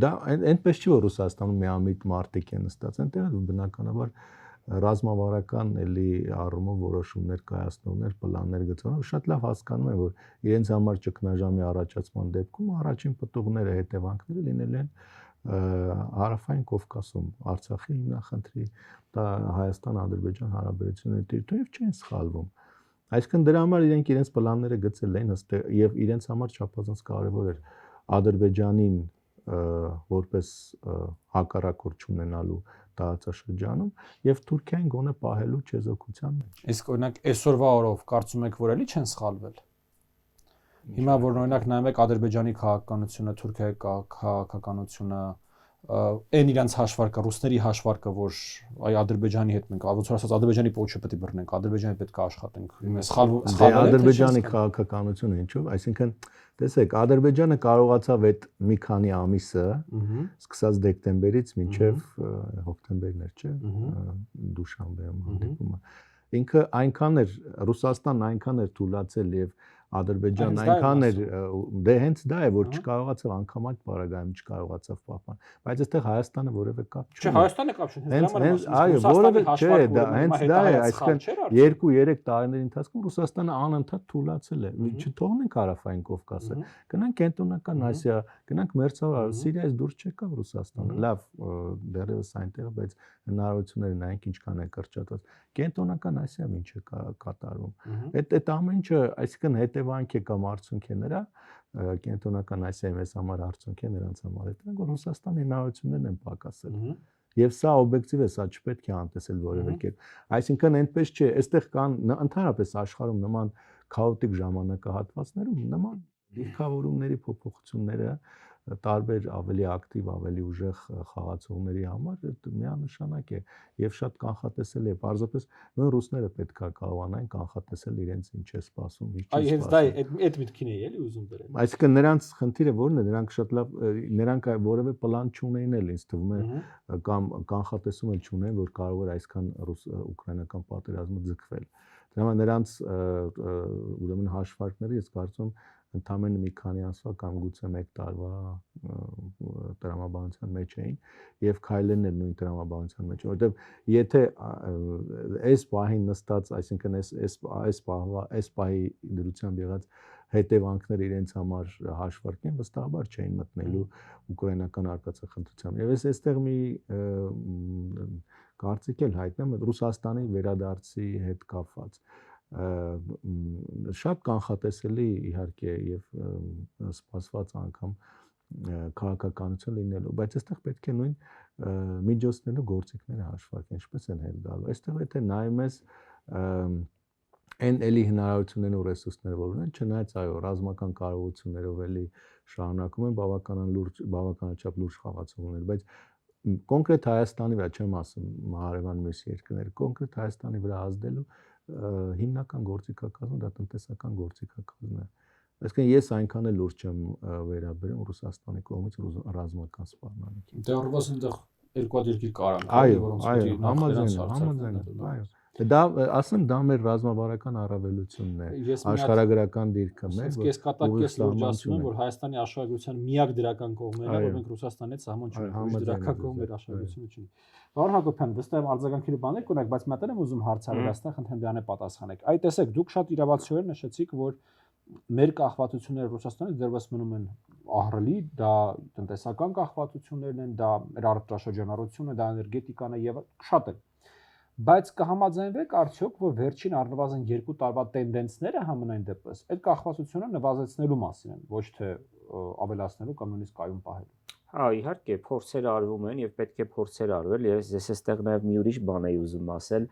դա այնպես չի որ Ռուսաստանում միամիտ մարտիկ է նստած, այնտեղ բնականաբար ռազմավարական էլի առումով որոշումներ կայացնողներ, պլաններ գծողներ շատ լավ հասկանում են, որ իրենց համար ճգնաժամի առաջացման դեպքում առաջին պտուղները, հետևանքները լինել են Հարավային Կովկասում, Արցախի հիմնախնդրի, Հայաստան-Ադրբեջան հարաբերությունների դիրքերով չեն սխալվում։ Այսինքն դրա համար իրենք իրենց պլանները գծել էին եւ իրենց համար չափազանց կարեւոր էր Ադրբեջանին որպես հակառակորդ ունենալու տարածաշրջանում եւ Թուրքիային գոնե պահելու չեզոքության մեջ։ Իսկ օրինակ այսօրվա օրով կարծում եք, որ էլի չեն սխալվել։ Հիմա որ օրինակ նայում եք Ադրբեջանի քաղաքականությունը, Թուրքիայի քաղաքականությունը, այն իրանց հաշվարկը, ռուսների հաշվարկը, որ այ Ադրբեջանի հետ մենք ոնց որ ասած Ադրբեջանի փոչը պետք է բռնենք, Ադրբեջանի պետք է աշխատենք։ Սխալվում Ադրբեջանի քաղաքականությունը ինչով, այսինքն տեսեք, Ադրբեջանը կարողացավ այդ մի քանի ամիսը, սկսած դեկտեմբերից մինչև հոկտեմբերն էր, չէ՞, Դուշանբեում հանդիպումը։ Ինքը այնքան էր, Ռուսաստանն այնքան էր թուլացել եւ Ադրբեջանն այնքան էր, դե հենց դա է, որ չկարողացավ անգամ այդ պարագայում չկարողացավ պահպանել, բայց այստեղ Հայաստանը որևէ կապ չունի։ Չէ, Հայաստանը կապ չունի, հենց այո, որևէ չէ, դա հենց դա է, այսինքն 2-3 տարիների ընթացքում Ռուսաստանը անընդհատ թուլացել է։ Չթողնենք Հարավային Կովկասը, գնանք Կենտրոնական Ասիա, գնանք Մերձավոր Սիրիայից դուրս չեկավ Ռուսաստանը։ Լավ, դեռևս այնտեղ, բայց հնարավորությունները նայենք ինչքան է կրճատված։ Կենտրոնական Ասիայում ինչ է կատարվում։ Այդ ամեն ինչը, այսինքն հետևանք է կամ արդյունք է նրա Կենտրոնական Ասիայի մեզ համար արդյունք է նրանց համար այդ որ Ռուսաստանի հնարավորություններն են պակասել։ Եվ սա օբյեկտիվ է, սա չպետք է անտեսել որևէ կերպ։ Այսինքն այնպես չէ, այստեղ կան ընդհանրապես աշխարհում նման քաոտիկ ժամանակահատվածներում նման դիրքավորումների փոփոխությունները տարբեր ավելի ակտիվ, ավելի ուժեղ խաղացողների համար միանշանակ է եւ շատ կանխատեսելի է։ Պարզապես նույն ռուսները պետքա կարողանային կանխատեսել իրենց ինչ է սպասում, ինչ չի Այ հենց դա սպասում։ այդ միտքին է էլի ուզում դրել։ Այսինքն նրանց խնդիրը որն է, նրանք շատ լավ նրանք որևէ պլան չունեին էլ, ինձ թվում է, կամ կանխատեսում էլ չունեն, որ կարող էր այսքան ռուս-ուկրաինական պատերազմը ձգվել։ Դրա համար նրանց ուրեմն հաշվարկները ես կարծում եմ ընդամենը մի քանի ամսվա կամ գուցե 1 տարվա տրամաբանության մեջ էին եւ քայլերն էլ նույն տրամաբանության մեջ, որովհետեւ եթե այս պահին նստած, այսինքն այս պահի դրությամբ եղած հետևանքները իրենց համար հաշվարկեն, վստահաբար չէին մտնելու ուկրաինական արկածախնդրությամբ։ Եվ այստեղ մի կարծիք էլ հայտնեմ Ռուսաստանի վերադարձի հետ կապված շատ կանխատեսելի իհարկե եւ սպասված անգամ քաղաքականություն լինելու, բայց այստեղ պետք է նույն միջոցներն ու գործիքները հաշվարկեն, ինչպես են հետ գալու։ Այստեղ եթե նայում ես այն էլի հնարավորություններն ու ռեսուրսները, որ ունեն, չնայած այո, ռազմական կարողություններով էլի շարունակում են բավականաչափ լուրջ խաղացողներ, բայց կոնկրետ Հայաստանի վրա չեմ ասում հարևան մյուս երկրներ, կոնկրետ Հայաստանի վրա ազդելու հիմնական գործիքակազմը դա տնտեսական գործիքակազմն է։ Այսինքն ես այնքան էլ լուրջ չեմ վերաբերում Ռուսաստանի կողմից ռազմական սպառնալիքին։ Դե առվաս այնտեղ երկու հատ երկիր կարան, այո, համաձայն, այո։ Դա ասեմ դա մեր ռազմավարական առավելությունն է, աշխարհագրական դիրքը մեր, որ կես լուրջ ասում են, որ Հայաստանի աշխարհագրության միակ դրական կողմն է, որ մենք Ռուսաստանից սահման չունենք, դրական կողմ մեր աշխարհագրությունը չունի։ Պարոն Հակոբյան, վստահ եմ արձագանքելու բաներ կունեք, բայց մտել եմ ուզում հարցարել այստեղ, խնդրեմ դրանե պատասխանեք։ Այ տեսեք, դուք շատ իրավացիորեն նշեցիք, որ մեր կախվածությունները Ռուսաստանից դեռևս մնում են ահռելի, դա տնտեսական կախվածություններն են, դա մեր արտադրաշրջանառությունը, դա էներգետիկան է եւ շատ է։ Բայց կհամաձայնվեք արդյոք, որ վերջին առնվազն 2 տարվա տենդենսները համենայն դեպս այդ կախվածությունը նվազեցնելու մասին են, ոչ թե ավելացնելու կամ նույնիսկ կայուն պահելու։ Հա, իհարկե, փորձեր արվում են եւ պետք է փորձեր արվել, եւ ես այստեղ նաեւ մի ուրիշ բան էի ուզում ասել,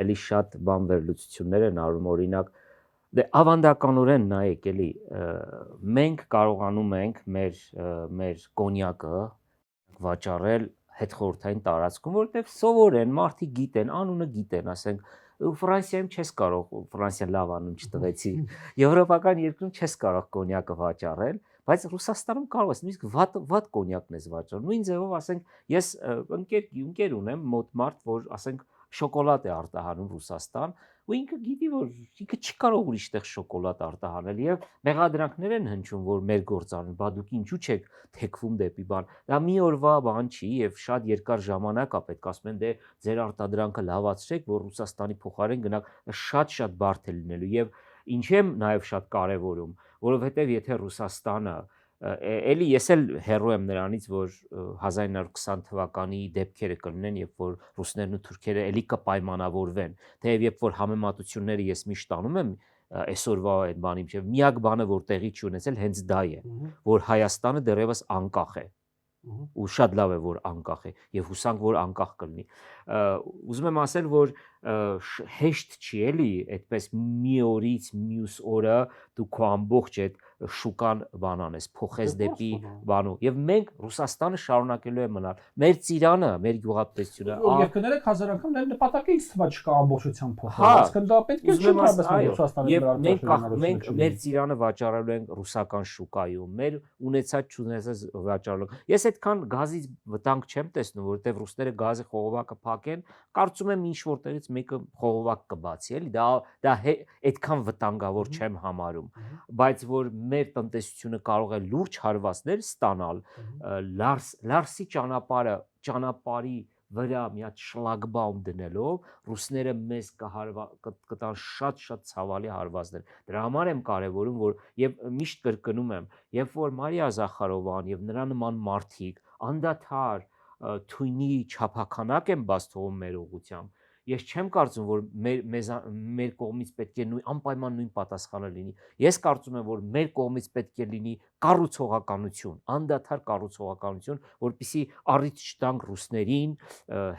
էլի շատ բան վերլուծություններ են արվում, օրինակ, դե ավանդականորեն նայեք էլի, մենք կարողանում ենք մեր կոնյակը վաճառել հետխորհրդային տարածքում, որտեղ սովորեն, մարդիկ գիտեն, անունը գիտեն, ասենք, Ֆրանսիայում չես կարող, Ֆրանսիան լավ անուն չտվեցի, եվրոպական երկրում չես կարող կոնյակը վաճառել, բայց Ռուսաստանում կարող ես նույնիսկ վատ կոնյակն ես վաճառում։ Նույն ձևով, ասենք, ես ընկեր ունեմ մոտ մարդ, որ ասենք շոկոլադ է արտահանում Ռուսաստան, ու ինքը գիտի, որ ինքը չի կարող ուրիշ տեղ շոկոլադ արտահանել եւ մեղադրանքներ են հնչում, որ մեր գործարան, բա դուք ինչու չեք թեքվում դեպի բան։ Դա մի օրվա բան չի եւ շատ երկար ժամանակ է պետք, ասում են դե ձեր արտադրանքը լավացրեք, որ Ռուսաստանի փոխարեն գնաք, շատ բարդ է լինելու եւ ինչի եմ նաեւ շատ կարեւորում, որովհետեւ եթե Ռուսաստանը էլի ես էլ հեռու եմ նրանից, որ 1920 թվականի դեպքերը կլինեն, երբ որ ռուսներն ու թուրքերը էլի կպայմանավորվեն, թեև երբ որ համեմատությունները ես միշտ անում եմ այսօրվա այդ բանի միջև, միակ բանը որ տեղի չի ունեցել հենց դա է, որ Հայաստանը դեռևս անկախ է, ու շատ լավ է որ անկախ է եւ հուսանք որ անկախ կլինի։ Ուզում եմ ասել, որ հեշտ չի էլի այդպես մի օրից մյուս օրը դու քո ամբողջ այդ շուկան բանան ես, փոխես դեպի բանու։ Եվ մենք Ռուսաստանը շարունակելու է մնալ։ Մեր ծիրանը, մեր գյուղատնտեսությունը, եւ կներեք 1000 անգամ դեռ նպատակը ինձ թվա չկա ամբողջությամբ փոխել։ Այսինքն դա պետք է շուտով Ռուսաստանի վրա։ Մենք մեր ծիրանը վաճառելու ենք ռուսական շուկայում, մեր ունեցած չունեցած վաճառելու։ Ես այդքան գազից վտանգ չեմ տեսնում, որովհետեւ ռուսները գազի խողովակը փակեն, կարծում եմ ինչ որտեղից մեկը խողովակ կբացի, էլի դա այդքան վտանգավոր չեմ համարում, բայց որ մեր տնտեսությունը կարող է լուրջ հարվածներ ստանալ, Լարսի ճանապարհի վրա մի հատ շլագբաում դնելով, ռուսները մեզ կտան շատ ցավալի հարվածներ։ Դրա համար եմ կարևորում, որ եւ միշտ կրկնում եմ, երբ որ Մարիա Զախարովան եւ նրա նման մարդիկ անդադար թույնի չափականակ են բաց թողում մեր ուղղությամբ, ես չեմ կարծում, որ մեր կողմից պետք է անպայման նույն պատասխանը լինի։ Ես կարծում եմ, որ մեր կողմից պետք է լինի կառուցողականություն, անդադար կառուցողականություն, որպեսզի առիթ չտանք ռուսներին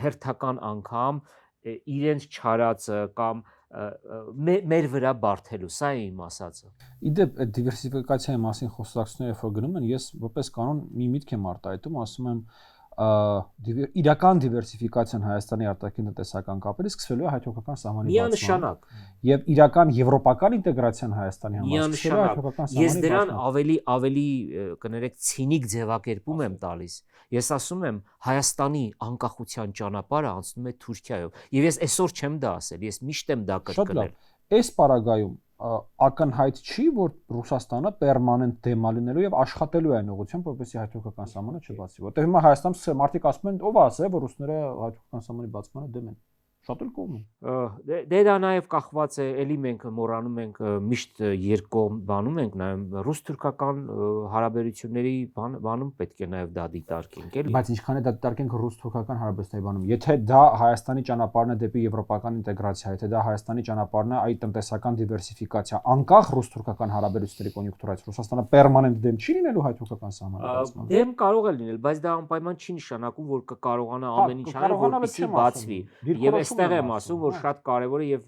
հերթական անգամ իրենց չարածը կամ մեր վրա բարթելու, սա է իմ ասածը։ Իդեպ այդ դիվերսիֆիկացիայի մասին խոսակցությունները երբ որ գնում են, ես որպես կանոն մի միտք եմ արտահայտում, ասում եմ իրական դիվերսիֆիկացիան Հայաստանի արտաքին տնտեսական կապերից սկսվելու է հայ-թուրքական սահմանի Միանշանակ եւ իրական եվրոպական ինտեգրացիան Հայաստանի համար սկսվելու է հայ-թուրքական սահմանի ես դրան ավելի կներեք ցինիկ ձևակերպում եմ տալիս։ Ես ասում եմ Հայաստանի անկախության ճանապարհը անցնում է Թուրքիայով եւ ես այսօր չեմ դա ասել, ես միշտ եմ դա կրկնել։ Այս պարագայում ակնհայտ չի, որ Ռուսաստանը պերմանենտ դեմա լինելու եւ աշխատելու է այն ուղղությամբ, որպեսզի հայ-թուրքական սահմանը չբացվի։ Որտեղ հիմա Հայաստանում մարդիկ ասում են, ով ասել, որ ռուսները հայ-թուրքական սահմանի բացմանը դեմ են։ Շատ էլ կողմ են։ Դե դա նաև կախված է, էլի մենք մոռանում ենք միշտ երկկողմ բանում ենք նաև ռուս-թուրքական հարաբերությունների բանում պետք է նաև դա դիտարկենք, էլի։ Բայց ինչքան է դա դիտարկենք ռուս-թուրքական հարաբերությունների բանում, եթե դա Հայաստանի ճանապարհն է դեպի եվրոպական ինտեգրացիա, եթե դա Հայաստանի ճանապարհն է այդ տնտեսական դիվերսիֆիկացիա, անկախ ռուս-թուրքական հարաբերությունների կոնյունկտուրայից, Ռուսաստանը պերմանենտ դեմ չի լինելու հայ-թուրքական սահմանի բացմանը։ Դեմ կարող է լինել, բայց դա անպայման չի նշանակում, որ կկարողանա ամեն ինչ անել, որպեսզի բացվի։ Եվ այստեղ եմ ասում, որ շատ կարևոր է եւ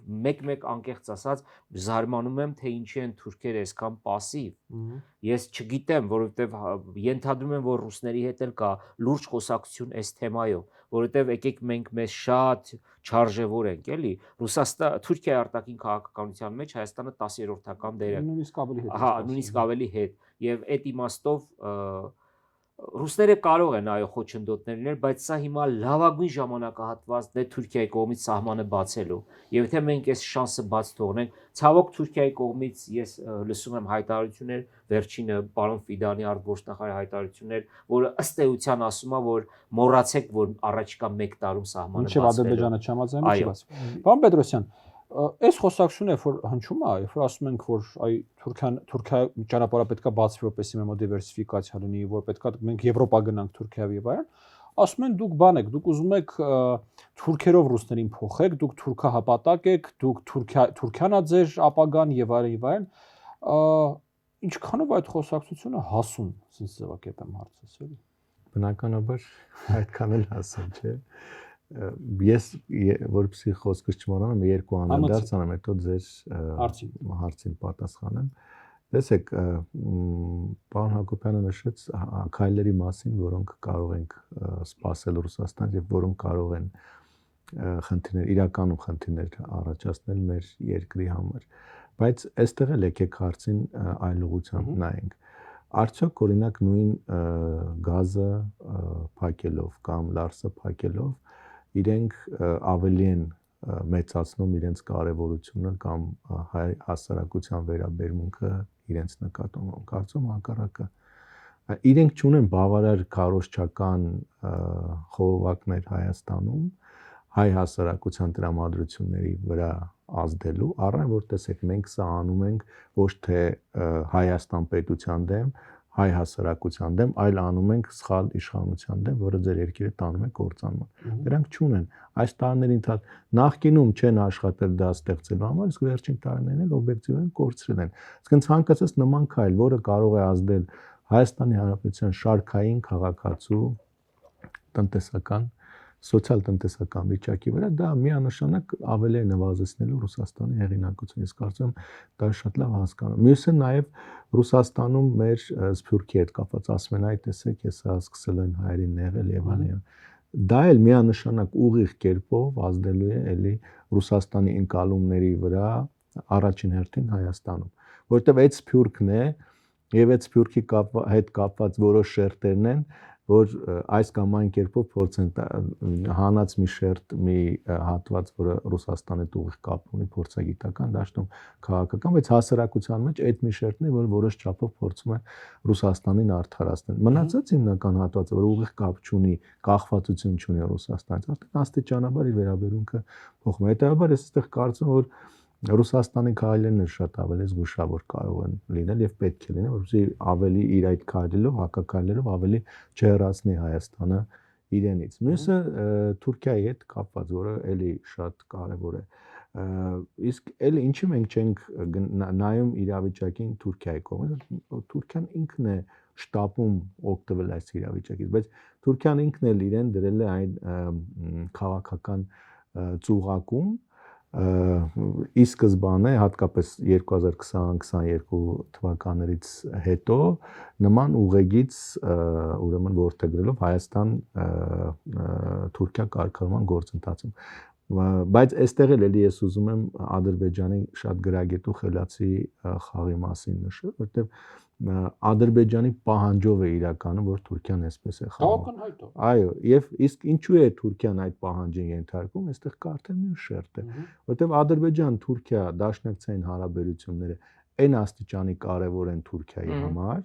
մեկ անկեղծ ասած զարմանում եմ, թե ինչի են թուրքերը այսքան пассив։ Ես չգիտեմ, որովհետեւ ենթադրում եմ, որ ռուսների հետ էլ կա լուրջ խոսակցություն այս թեմայով, որովհետեւ եկեք մենք մեզ շատ չարժևոր ենք, էլի։ Թուրքիայի արտաքին քաղաքականության մեջ Հայաստանը 10-րդական դեր է։ Նույնիսկ ավելի հետ։ Հա, նույնիսկ ավելի հետ։ Եվ այդ իմաստով ռուսները կարող են այո խոչընդոտներ լինել, բայց սա հիմա լավագույն ժամանակահատվածն է Թուրքիայի կողմից սահմանը բացելու։ Եվ եթե մենք այս շանսը բաց թողնենք, ցավոք Թուրքիայի կողմից ես լսում եմ հայտարարություններ, վերջինը պարոն Ֆիդանի արտգործնախարարի հայտարարություններ, որը ըստ էության ասում է, որ մոռացեք, որ առաջիկա 1 տարում սահմանը բացվելու։ Մինչև Ադրբեջանը չհամաձայնի, չի բացվի։ Պարոն Պետրոսյան, այս խոսակցությունը երբ որ հնչում է, երբ որ ասում ենք, որ այ Թուրքիա ճանապարհը պետքա բացվի, որպեսզի մեմո դիվերսիֆիկացիա լինի, որ պետքա մենք Եվրոպա գնանք Թուրքիայով եւ այլն, ասում են դուք բան եք, դուք ուզում եք թուրքերով ռուսներին փոխեք, դուք թուրքահապատակ եք, դուք Թուրքիան է ձեր ապագան եւ այլն եւ այլն։ Ինչքանով այդ խոսակցությունը հասուն, ասես ձևակերպեմ հարցս, էլի։ Բնականաբար այդքան էլ հասուն չէ։ Ես որպեսզի խոսքս չմոռանամ, երկու անդրադարձ անեմ, հետո ձեր հարցին պատասխանեմ։ Տեսեք, պարոն Հակոբյանը նշեց քայլերի մասին, որոնք կարող ենք սպասել Ռուսաստան եւ որոնք կարող են իրականում խնդիրներ առաջացնել մեր երկրի համար։ Բայց այստեղ էլ եկեք հարցին այլ ուղղությամբ նայենք։ Արդյոք օրինակ նույն գազը փակելով կամ լարսը փակելով իրենք ավելի են մեծացնում իրենց կարևորությունը կամ հայ հասարակության վերաբերմունքը իրենց նկատմամբ։ Կարծում հակառակը։ Իրենք չունեն բավարար քարոզչական խողովակներ Հայաստանում հայ հասարակության տրամադրությունների վրա ազդելու, առայն որ տեսեք մենք սա անում ենք ոչ թե Հայաստան պետության դեմ, հայ հասարակության դեմ, այլ անում ենք սխալ իշխանության դեմ, որը ձեր երկիրը տանում է կործանման։ Դրանք չունեն։ Այս տարիների ընթացքում նախկինում չեն աշխատել դա ստեղծելու համար, իսկ վերջին տարիներին էլ օբյեկտիվորեն կորցրել են։ Իսկ ցանկացած նման քայլ, որը կարող է ազդել Հայաստանի Հանրապետության շարքային քաղաքացու տնտեսական, սոցիալ-տնտեսական վիճակի վրա, դա միանշանակ ավելի է նվազեցնելու Ռուսաստանի հեղինակությունը։ Ես կարծում եմ դա շատ լավ հասկանում։ Մյուսը նաև Ռուսաստանում մեր սփյուռքի հետ կապված ասում են, այ տեսեք, հեսա սկսել են հայերին նեղել եւ այլն։ Դա էլ միանշանակ ուղիղ կերպով ազդելու է էլի Ռուսաստանի ընկալումների վրա առաջին հերթին Հայաստանում, որովհետեւ այդ սփյուռքն է եւ այդ սփյուռքի հետ կապված որոշ շերտերն են, որ այս կամ այն կերպով փորձեն հանած մի շերտ, մի հատված, որը Ռուսաստանի հետ ուղիղ կապ ունի փորձագիտական դաշտում, քաղաքական, բայց հասարակության մեջ այդ մի շերտն է, որը որոշ չափով փորձում է Ռուսաստանին արդարացնել։ Մնացած հիմնական հատվածը, որ ուղիղ կապ չունի, կախվածություն չունի Ռուսաստանից, արդեն աստիճանաբար իր վերաբերունքը փոխում է։ Հետևաբար ես այստեղ կարծում եմ, որ Ռուսաստանի քայլերն շատ ավելի զգուշավոր կարող են լինել եւ պետք է լինեն, որովհետեւ ավելի իր այդ քայլերով, հակաքայլերով ավելի չհեռացնի Հայաստանը իրենից։ Մյուսը Թուրքիայի հետ կապված, որը էլի շատ կարեւոր է։ Իսկ էլի ինչի մենք չենք նայում իրավիճակին Թուրքիայի կողմից։ Թուրքիան ինքն է շտապում օգտվել այս իրավիճակից, բայց Թուրքիան ինքն էլ իրեն դրել է այն քաղաքական ծուղակում, ի սկզբանե հատկապես 2020-22 թվականներից հետո նման ուղեգից ուրեմն ворթեգրելով Հայաստան Թուրքիա կարգավորման գործընթացում բայց այստեղ էլի ես ուզում եմ Ադրբեջանի շատ գրագետ ու խելացի խաղի մասին նշել որտեղ Ադրբեջանի պահանջով է իրականում որ Թուրքիան այսպես է խաղում այո եւ իսկ ինչու է Թուրքիան այդ պահանջին ենթարկում այստեղ կա արդեն մի շերտ է որտեղ Ադրբեջան-Թուրքիա դաշնակցային հարաբերությունները այն աստիճանի կարևոր են Թուրքիայի համար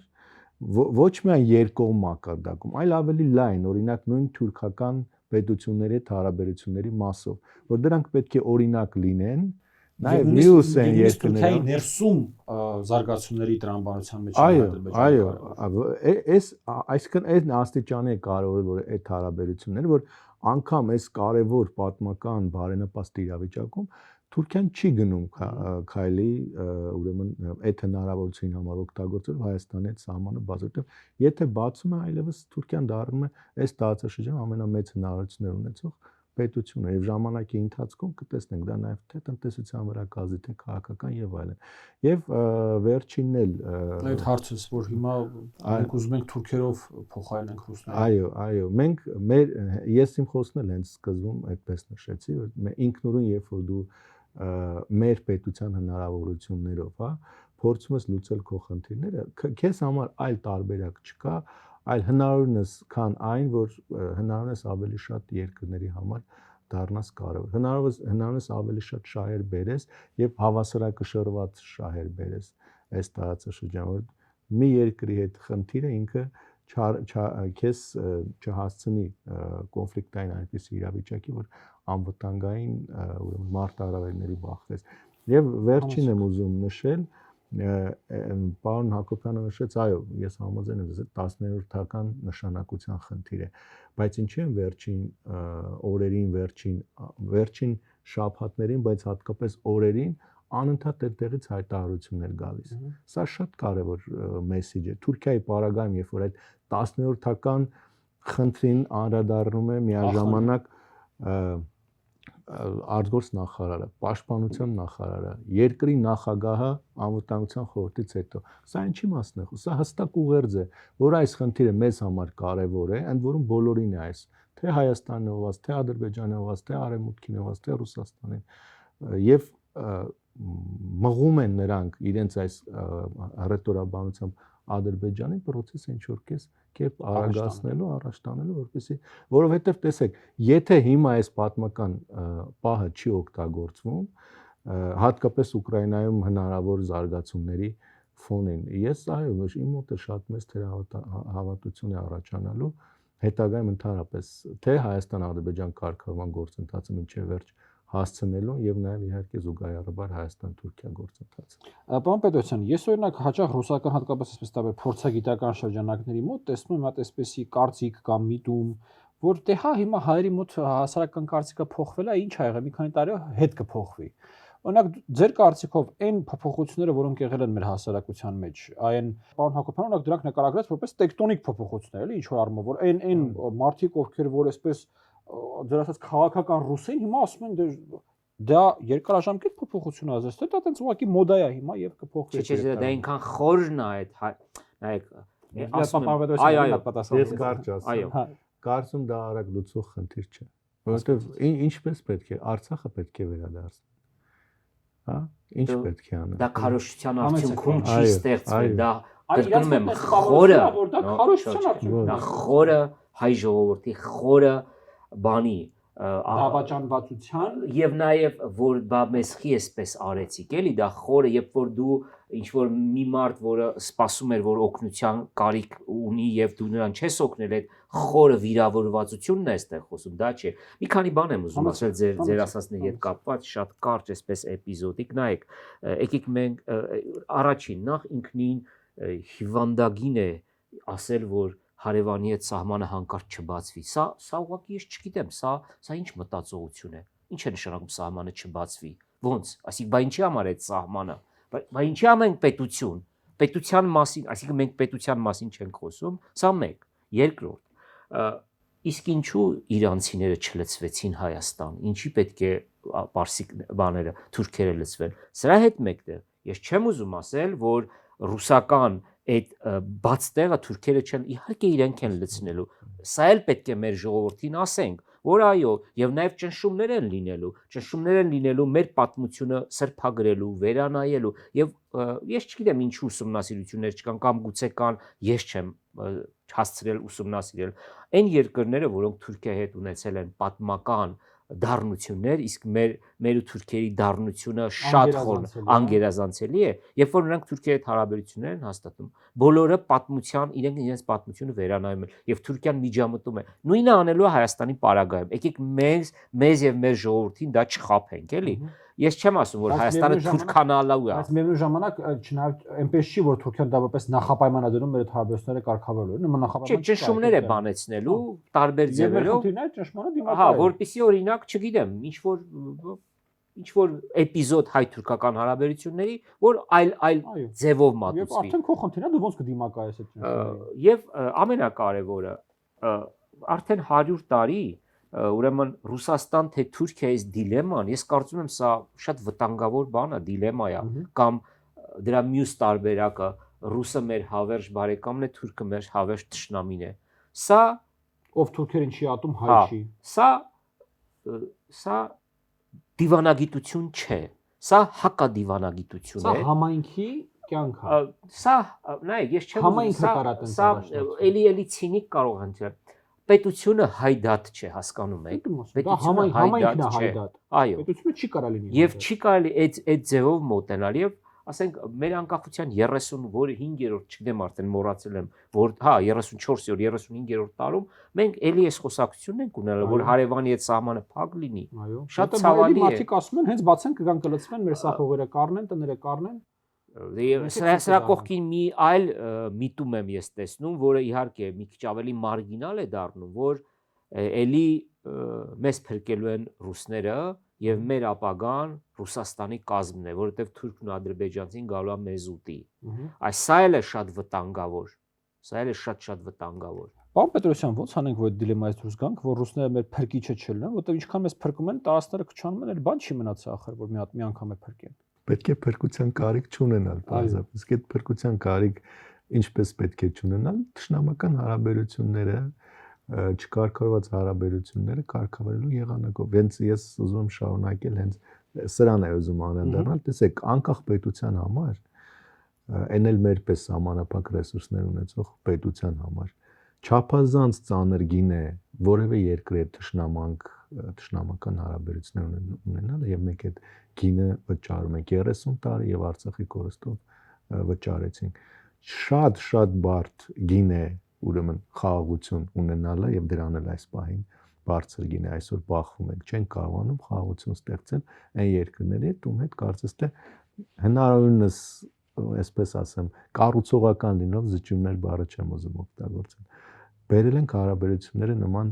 ոչ միայն երկկողմ մակարդակում այլ ավելի լայն օրինակ նույն թուրքական պետությունների հետ հարաբերությունների մասով որ դրանք պետք է օրինակ լինեն նաև մյուս են երկրների ներսում զարգացումների տրամաբանության մեջ այո այսինքն այդ աստիճանի է կարևոր որ այդ հարաբերությունները որ անգամ այս կարևոր պատմական բարենպաստ իրավիճակում Թուրքիան չի գնում քայլի ուրեմն այդ հնարավորությունին համար օգտագործել Հայաստանի հետ սահմանը բացատրել եթե բացում է այլևս Թուրքիան դառնում է այս տարածաշրջանում ամենամեծ հնարավորություններ ունեցող պետությունը եւ ժամանակի ընթացքում կտեսնենք դա նաեւ թե տնտեսության վրա կազդի թե քաղաքական եւ այլն եւ վերջինն էլ այդ հարցս որ հիմա մենք ուզում ենք թուրքերով փոխարինենք ռուսներին այո մենք ես իմ խոսքն էլ հենց սկզբում այդպես նշեցի որ ինքնուրույն երբ որ դու մեր պետության հնարավորություններով հա փորձում ես լուծել քո խնդիրները քեզ համար այլ տարբերակ չկա այլ հնարավորինս քան այն որ հնարավորինս ավելի շատ երկրների համար դառնաս կարևոր հնարավորինս ավելի շատ շահեր բերես եւ հավասարակշռված շահեր բերես այս տարածաշրջանում որ մի երկրի հետ խնդիրը ինքը քեզ չհասցնի կոնֆլիկտային այնպես իրավիճակի որ անվտանգային ուրեմն մարտահրավերների բախվես եւ վերջին եմ ուզում նշել պարոն Հակոբյանը նշեց այո ես համաձայն եմ 10-րդ թվական նշանակության խնդիր է բայց ինչի են վերջին օրերին վերջին շաբաթներին բայց հատկապես օրերին անընդհատ այդտեղից հայտարարություններ գալիս սա շատ կարևոր մեսեջ է Թուրքիայի պարագայում երբ որ այդ 10-րդ թվական խնդրին անդրադառնում է միաժամանակ արտգործ նախարարը, պաշտպանության նախարարը, երկրի նախագահը անվտանգության խորհրդից հետո։ Սա ինչի մասն է։ Սա հստակ ուղերձ է, որ այս խնդիրը մեզ համար կարևոր է, ընդ որում բոլորին է այս, թե Հայաստանն է ուղղված, թե Ադրբեջանն է ուղղված, թե Արևմուտքին է ուղղված, թե Ռուսաստանին։ Եվ մղում են նրանք իրենց այս ռետորաբանությամբ Ադրբեջանի process-ը ինչ-որ կերպ արագացնելու, առաջ տանելու, որովհետև տեսեք, եթե հիմա այս պատմական պահը չի օգտագործվում, հատկապես Ուկրաինայում հնարավոր զարգացումների ֆոնին, ես այո, իմ մոտ է շատ մեծ հավատություն է առաջանալու հետագայում ընդհանրապես թե Հայաստան-Ադրբեջան կարգավորման գործընթացը մինչև վերջ հասցնելուն եւ նաեւ իհարկե զուգահեռաբար Հայաստան-Թուրքիա գործընթացը։ Պարոն Պետրոսյան, ես օրինակ հաճախ ռուսական հատկապես այսպես տաբեր փորձագիտական շրջանակների մոտ տեսնում եմ այդպեսի կարծիք կամ միտում, որ դե հա հիմա հայերի մոտ հասարակական կարծիքը փոխվել է, ինչ ա եղել, մի քանի տարի հետ կփոխվի։ Օրինակ ձեր կարծիքով այն փոփոխությունները, որոնք եղել են մեր հասարակության մեջ, այն պարոն Հակոբյանը օրինակ դրանք նկարագրեց որպես տեկտոնիկ փոփոխություններ, էլի ինչ որ առումով, որ այն մարդիկ, ովքեր որ այսպես ձեր ասած քաղաքական ռուսին հիմա ասում են դա երկարաժամկետ փոփոխություն է ազդեցել, դա տենց ուղղակի մոդա է հիմա եւ կփոխվի։ Չէ, դա այնքան խորն է այդ, նայեք, ես կարճ ասեմ։ Կարծում դա արագ լուծող խնդիր չէ, որովհետեւ ինչպես պետք է Արցախը պետք է վերադարձնել։ Հա, ինչ պետք է անել։ Դա քարոշչության արդյունքում չի ստեղծվել, դա կրկնում եմ խորը, դա խորը հայ ժողովրդի խորը բանի դավաճանվածության եւ նաեւ որ բա մեզ խի էսպես արեցիք էլի դա խորը երբ որ դու ինչ որ մի մարդ որը սպասում էր որ օգնության կարիք ունի եւ դու նրան չես օգնել այդ խորը վիրավորվածությունն է այստեղ խոսում դա չէ մի քանի բան եմ ուզում ասել ձեր ասածների հետ կապված շատ կարճ էսպես էպիզոդիկ նայեք եկեք մենք առաջին նախ ինքնին հիվանդագին է ասել որ հարևանի հետ սահմանը հանկարծ չբացվի։ Սա ուղղակի ես չգիտեմ, սա ինչ մտածողություն է։ Ինչ է նշանակում սահմանը չբացվի։ Ոնց, այսինքն բա ինչի համար այդ սահմանը։ Բա ինչի ամեն պետություն, պետության մասին, այսինքն մենք պետության մասին չենք խոսում, սա մեկ։ Երկրորդ, իսկ ինչու իրանցիները չլցվեցին Հայաստան, ինչի պետք է պարսիկ բաները թուրքերը լցվեն։ Սրա հետ մեկտեղ ես չեմ ուզում ասել, որ ռուսական այդ բաց տեղը թուրքերը չեն, իհարկե իրենք են լցնելու։ Սա էլ պետք է մեր ժողովրդին ասենք, որ այո, եւ նաեւ ճնշումներ են լինելու մեր պատմությունը սրբագրելու, վերանայելու եւ ես չգիտեմ ինչու ուսումնասիրություններ չկան կամ գուցե կան, ես չեմ հասցրել ուսումնասիրել այն երկրները, որոնք Թուրքիայի հետ ունեցել են պատմական դառնություններ, իսկ մեր ու թուրքերի դառնությունը շատ անգերազանցելի է, երբ որ նրանք Թուրքիայի հետ հարաբերություններ են հաստատում, բոլորը պատմության իրենց պատմությունը վերանայում են եւ Թուրքիան միջամտում է։ Նույնը անելու է Հայաստանի պարագայում։ Եկեք մեզ եւ մեր ժողովրդին դա չխաբենք, էլի։ Ես չեմ ասում, որ Հայաստանը թուրքանալու է։ Բայց միևնույն ժամանակ չնայած այնպես չի, որ Թուրքիան դա որպես նախապայման է դնում մեր հարաբերությունները կարգավորելու, նման նախապայման չի, ճնշումներ է բանեցնելու տարբեր ձևերով։ Հա, որպեսզի օրինակ, չգիտեմ, ինչ որ էպիզոդ հայ-թուրքական հարաբերությունների, որ այլ ձևով մատուցվի։ Եվ արդեն քո խնդիրն է, դու ոնց կդիմակայես այդ ճնշումներին։ Եվ ամենակարևորը, արդեն 100 տարի ուրեմն Ռուսաստան թե Թուրքիայի դիլեման, ես կարծում եմ սա շատ վտանգավոր բան է, դիլեմա է, կամ դրա մյուս տարբերակը ռուսը մեր հավերժ բարեկամն է, թուրքը մեր հավերժ թշնամին է։ Սա ով թուրքերին չի ատում, հայ չի։ Սա դիվանագիտություն չէ, սա հակադիվանագիտություն է։ Սա համայնքի կյանք է։ Սա, նայեք, ես չեմ համայնքը սա էլի ցինիկ կարող եմ ասել։ Պետությունը հայդատ չէ, հասկանում եք։ Պետությունը հայդատ չէ։ Այո։ Պետությունը չի կարա լինի։ Եվ չի կարելի այդ ձևով մոտենալ եւ ասենք մեր անկախության 35-րդ, չգիտեմ արդեն մոռացել եմ, որ հա 34-րդ, 35-րդ տարում մենք էլի այս խոսակցությունն ենք ունենալ, որ հարևանի հետ սահմանը փակ լինի։ Շատ ցավալի է։ Մարդիկ ասում են, հենց բացեն կգան կլցվեն, մեր սախողերը կառնեն, տները կառնեն։ Սրա կողքին մի այլ միտում եմ ես տեսնում, որը իհարկե մի քիչ ավելի մարգինալ է դառնում, որ էլի մեզ փրկելու են ռուսները եւ մեր ապագան Ռուսաստանի կազմն է, որովհետեւ թուրքն ու ադրբեջանցին գալու է մեզ ուտի։ Այս սա էլ է շատ վտանգավոր։ Սա էլ է շատ վտանգավոր։ Պարոն Պետրոսյան, ո՞նց անենք, որ այդ դիլեմայից դուրս գանք, որ ռուսները մեր փրկիչը չլինեն, որովհետեւ ինչքան մեզ փրկում են, տարածքները քչանում են, այլ բան չի մնացել ախր, որ մի անգամ է փրկեն։ Պետք է փրկության կարիք չունենալ, բազապես։ Իսկ այդ փրկության կարիք ինչպես պետք է չունենալ, ճշնամական հարաբերությունները, չկարգավորված հարաբերությունները կարգավորելու եղանակով։ Հենց ես ուզում եմ շարունակել հենց սրան է ուզում անդրադառնալ, տեսեք, անկախ պետության համար, այն էլ մեր պես սահմանափակ ռեսուրսներ ունեցող պետության համար, չափազանց ծանր գին է որևէ երկրի հետ ճշնամական հարաբերություններ ունենալը եւ մենք այդ գինը վճարում ենք 30 տարի եւ Արցախի կորստով վճարեցինք։ Շատ բարդ գին է ուրեմն խաղաղություն ունենալը եւ դրան էլ այս պահին բարձր գին է, այսօր բախվում ենք, չենք կարողանում խաղաղություն ստեղծել այն երկրների հետ, ում հետ կարծես թե հնարավորինս, այսպես ասեմ, կառուցողական լինող զիջումներ բառը չեմ ուզում օգտագործել։ Բերել ենք հարաբերությունները նման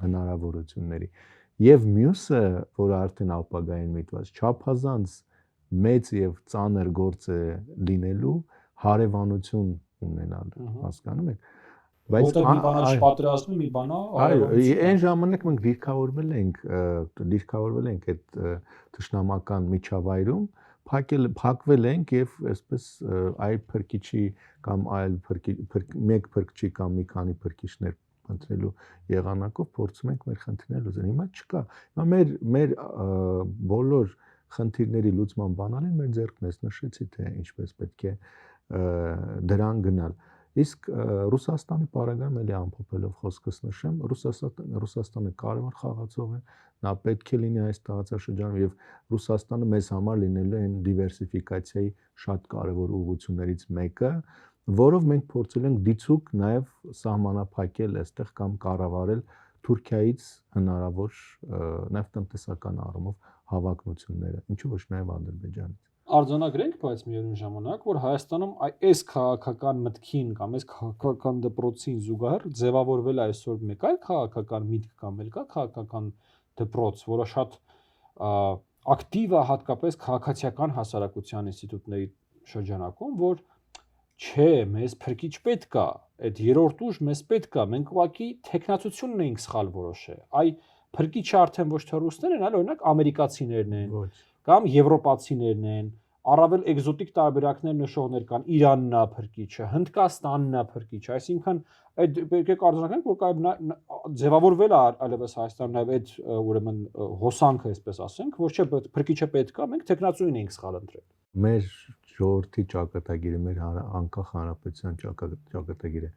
հնարավորությունների։ Եվ մյուսը, որը արդեն ապագային միտված, չափազանց մեծ եւ ծանր գործ է լինելու հարևանություն ունենալը, հասկանում եք։ Բայց մի բան պատրաստում, մի բան, այո, այն ժամանակ մենք դիրքավորվել ենք այդ ճշնամական միջավայրում, փակվել ենք եւ այսպես այլ փրկիչի կամ այլ մեկ փրկչի կամ մի քանի փրկիչներ ընտրելու եղանակով փորձում ենք մեր խնդիրները լուծել։ Հիմա չկա։ Հիմա մեր բոլոր խնդիրների լուծման բանալին մեր ձեռքն է, նշեցի թե ինչպես պետք է դրան գնալ։ Իսկ Ռուսաստանի պարագայում էլի ամփոփելով խոսքս նշեմ, Ռուսաստանը կարևոր խաղացող է, նա պետք է լինի այս տարածաշրջանում եւ Ռուսաստանը մեզ համար լինելու է դիվերսիֆիկացիայի շատ կարևոր ուղղություններից մեկը, որով մենք փորձել ենք դիցուկ նաեւ սահմանափակել այստեղ կամ կառավարել Թուրքիայից հնարավոր նաեւ տնտեսական առումով հավակնությունները, ինչու ոչ նաեւ Ադրբեջանից։ Արձանագրենք, բայց միևնույն ժամանակ, որ Հայաստանում այս քաղաքական մտքին կամ այս քաղաքական դպրոցին զուգահեռ ձևավորվել է այսօր մեկ այլ քաղաքական միտք կամ էլ կա քաղաքական դպրոց, որը շատ ակտիվ է հատկապես քաղաքացիական հասարակության ինստիտուտների շրջանակում, որ չէ, մեզ փրկիչ պետք է, այդ երրորդ ուժ մեզ պետք է, մենք ուղղակի տեխնացությունն էինք սխալ որոշել։ Այ փրկիչը արդեն ոչ թե ռուսներն են, այլ օրինակ ամերիկացիներն են, կամ եվրոպացիներն են, առավել էկզոտիկ տարբերակներ նշողներ կան, Իրանն է փրկիչը, Հնդկաստանն է փրկիչը, այսինքն այդ պետք է կարծրակենք, որ կարող ձևավորվել է այլևս Հայաստանում նաև այդ ուրեմն հոսանքը, այսպես ասենք, որ չէ փրկիչը պետք է, մենք տեխնացիային էինք սխալ ընտրել։ Մեր ժողովրդի ճակատագիրը, մեր անկախ հանրապետության ճակատագիրը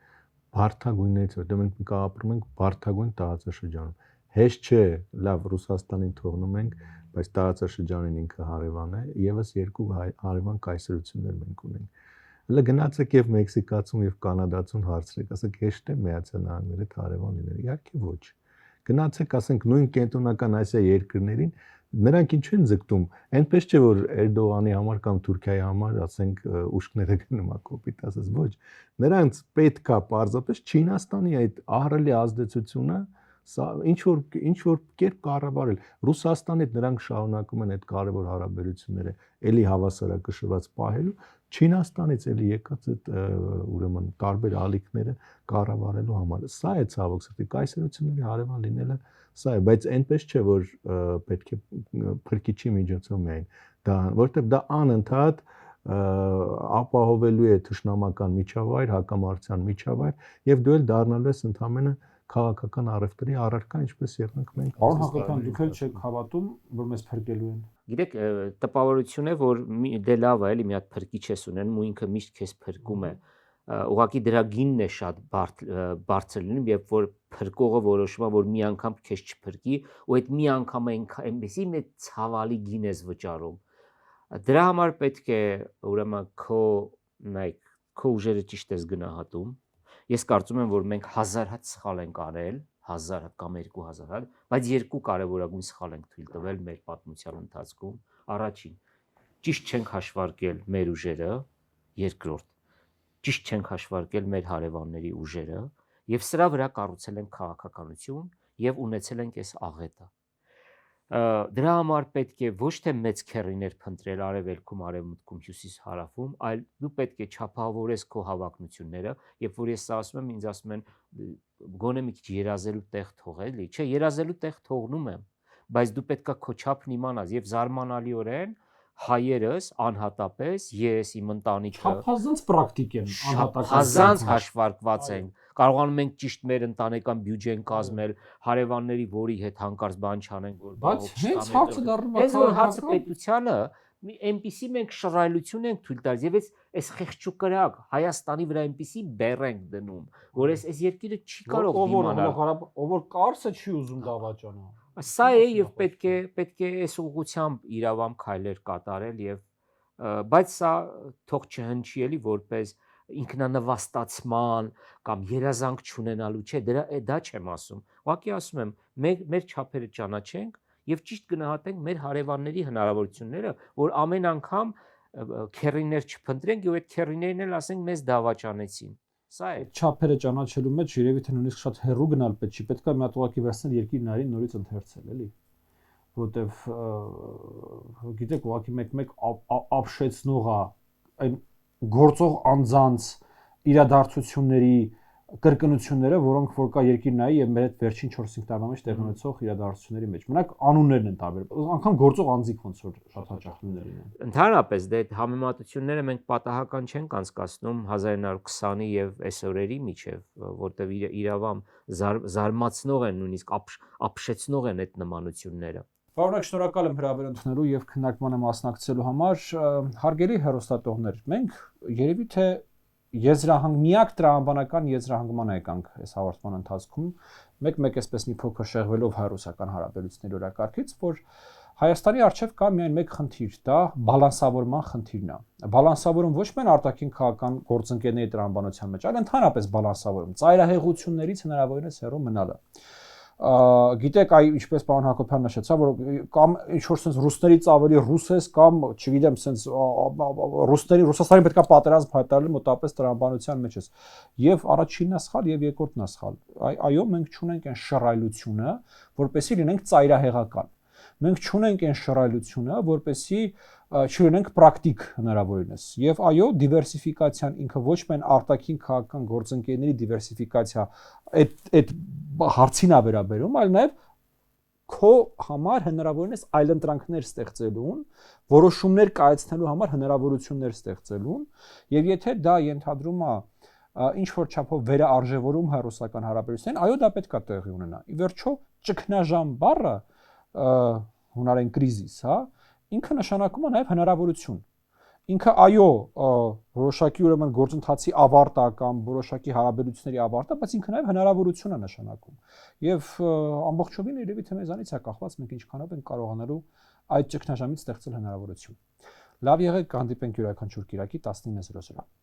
բարդագույններից, որտեղ մենք ապրում ենք բարդագույն տարածաշրջանում։ Հեշտ չէ, լավ, Ռուսաստանին թողնում ենք, բայց տարածաշրջանին ինքը հարևան է, եւս երկու հարևան կայսրություններ մենք ունենք։ Հələ գնացեք եւ մեքսիկացուն եւ կանադացուն հարցրեք, ասեք հեշտ է Միացյալ Նահանգների հարևան լինել։ Իհարկե ոչ։ Գնացեք, ասենք նույն կենտրոնական Ասիա երկրներին, նրանք ինչ են ձգտում, այնպես չէ որ Էրդողանի համար կամ Թուրքիայի համար, ասենք, ուշքները գնում է կոպիտ ասած, ոչ։ Նրանց պետքա պարզապես Չինաստանի այդ ահռելի ազդեցությունը ինչ որ կերպ կառավարել։ Ռուսաստանի հետ նրանք շարունակում են այդ կարևոր հարաբերությունները էլի հավասարակշռված պահելու, Չինաստանից էլի եկած այդ ուրեմն տարբեր ալիքները կառավարելու համար։ Սա է ցավոք սրտի կայսրությունների հարևան լինելը, սա է, բայց այնպես չէ որ պետք է փրկիչի միջոցով միայն դա, որովհետև դա անընդհատ ապահովելու է թշնամական միջավայր, հակամարտության միջավայր եւ դու էլ դառնալու ես ընդհանրապես քաղաքական առևտրի առարկա, ինչպես եղանք մենք։ Պարոն Հակոբյան, դուք էլ չեք հավատում, որ մեզ փրկելու են։ Գիտեք, տպավորություն է, որ դե լավ է, էլի մի հատ փրկիչ ես ունենում ու ինքը միշտ քեզ փրկում է։ Ուղղակի դրա գինն է շատ բարձր լինում, երբ որ փրկողը որոշում է, որ մի անգամ քեզ չփրկի, ու այդ մի անգամ այնպեսի մեծ ցավալի գին ես վճարում։ Դրա համար պետք է ուրեմն քո ուժերը ճիշտ ես գնահատում։ Ես կարծում եմ, որ մենք 1000 հատ սխալ ենք արել, 1000 հատ կամ 2000 հատ, բայց երկու կարևորագույն սխալ ենք թույլ տվել մեր պատմության ընթացքում։ Առաջին, ճիշտ չենք հաշվարկել մեր ուժերը, երկրորդ, ճիշտ չենք հաշվարկել մեր հարևանների ուժերը, եւ սրա վրա կառուցել ենք քաղաքականություն եւ ունեցել ենք այս աղետը։ Դրա համար պետք է ոչ թե մեծ քեռիներ փնտրել արևելքում, արևմուտքում, հյուսիս-հարավում, այլ դու պետք է չափավորես քո հավակնությունները, երբ որ ես սա ասում եմ, ինձ ասում են գոնե մի քիչ երազելու տեղ թողել, չէ, երազելու տեղ թողնում եմ, բայց դու պետքա քո չափն իմանաս եւ զարմանալիորեն հայերս անհատապես ես իմ ընտանիքը չափազանց պրակտիկ են, անհատական հաշվարկված են, կարողանում ենք ճիշտ մեր ընտանեկան բյուջեն կազմել, հարևանների որի հետ հանկարծ բան չանենք, որ բայց հենց հարցը դառնում է այս որ հարցը պետությանը այնպիսի մենք շռայլություն ենք թույլ տալիս եւ այս խեղճուկրակ Հայաստանի վրա այնպիսի բեռ ենք դնում, որ այս երկիրը չի կարող դիմանալ, ով որ կարսը չի ուզում դավաճանալ։ Սա է եւ պետք է այս ուղղությամբ իրավամբ քայլեր կատարել եւ բայց սա թող չհնչի էլի որպես ինքնանվաստացման կամ երազանք չունենալու, չէ, դա չեմ ասում։ Ուղղակի ասում եմ, մեր չափերը ճանաչենք եւ ճիշտ գնահատենք մեր հարևանների հնարավորությունները, որ ամեն անգամ քեռիներ չփնտրենք եւ այդ քեռիներն էլ ասենք մեզ դավաճանեցին։ Սա է։ Չափերը ճանաչելու մեջ երևի թե նույնիսկ շատ հեռու գնալ պետք չի, պետք է մի հատ ուղղակի վերցնել երկիրներին նորից ընթերցել, էլի։ Որտեվ գիտեք, ուղղակի մեկ ապշեցնող է այն գործող անձանց իրադարձությունների կրկնությունները, որոնք որ կա երկիրնայի եւ մեր այդ վերջին 4-5 տարվա մեջ տեղի ունեցող իրադարձությունների մեջ։ Մենակ անուններն են տարբեր։ Անկամ գործող անձիկ ոնց որ շատ հաճախ նույններն են։ Ընդհանրապես դե համեմատությունները մենք պատահական չենք անցկացնում 1920-ի եւ այս օրերի միջև, որտեղ իրավամ զարմացնող են, նույնիսկ ապշեցնող են այդ նմանությունները։ Պարոն, շնորհակալ եմ հրավեր ընդունելու եւ քննարկմանը մասնակցելու համար։ Հարգելի հեռուստատողներ, մենք երևի թե միակ տրամաբանական եզրահանգման եկանք այս հաղորդման ընթացքում, մեկ այսպես մի փոքր շեղվելով հայ-ռուսական հարաբերությունների օրակարգից, որ Հայաստանի առջև կա միայն մեկ խնդիր, դա բալանսավորման խնդիրն է։ Բալանսավորում ոչ միայն արտաքին քաղաքական գործընկերների տրամաբանության մեջ, այլ ընդհանրապես բալանսավորում, ծայրահեղություններից հնարավորինս հեռու մնալը։ Գիտեք, ինչպես պարոն Հակոբյան նշեցա, որ կամ ինչ որ sense ռուսներից ավելի ռուս ես կամ, չգիտեմ, sense Ռուսաստանի պետքա պատերազմ հայտարարել մոտավորապես տրամաբանության մեջ ես։ Եվ առաջինն է սխալ եւ երկրորդն է սխալ։ Այո, մենք չունենք այն շռայլությունը, որպեսզի լինենք ծայրահեղական։ Մենք չունենք այն շռայլությունը, որպեսզի չունենք պրակտիկ հնարավորինս։ Եվ այո, դիվերսիֆիկացիան ինքը ոչ միայն արտաքին քաղաքական գործընկերների դիվերսիֆիկացիա այդ հարցին է վերաբերում, այլ նաև քո համար հնարավորինս այլընտրանքներ ստեղծելուն, որոշումներ կայացնելու համար հնարավորություններ ստեղծելուն, եւ եթե դա ենթադրում է ինչ որ չափով վերաարժևորում հայ-ռուսական հարաբերություններին, այո, դա պետք է տեղի ունենա։ Ի վերջո, ճգնաժամ բառը հունարեն կրիզիս, հա, ինքը նշանակում է նաև հնարավորություն։ Ինքը այո, որոշակի ուրեմն գործընթացի ավարտը կամ որոշակի հարաբերությունների ավարտը, բայց ինքը նաև հնարավորություն է նշանակում։ Եվ ամբողջովին երևի թե մեզանից է կախված մենք ինչքանով ենք կարողանալու այդ ճգնաժամից ստեղծել հնարավորություն։ Լավ եղեք, կհանդիպենք յուրաքանչյուր կիրակի 19:00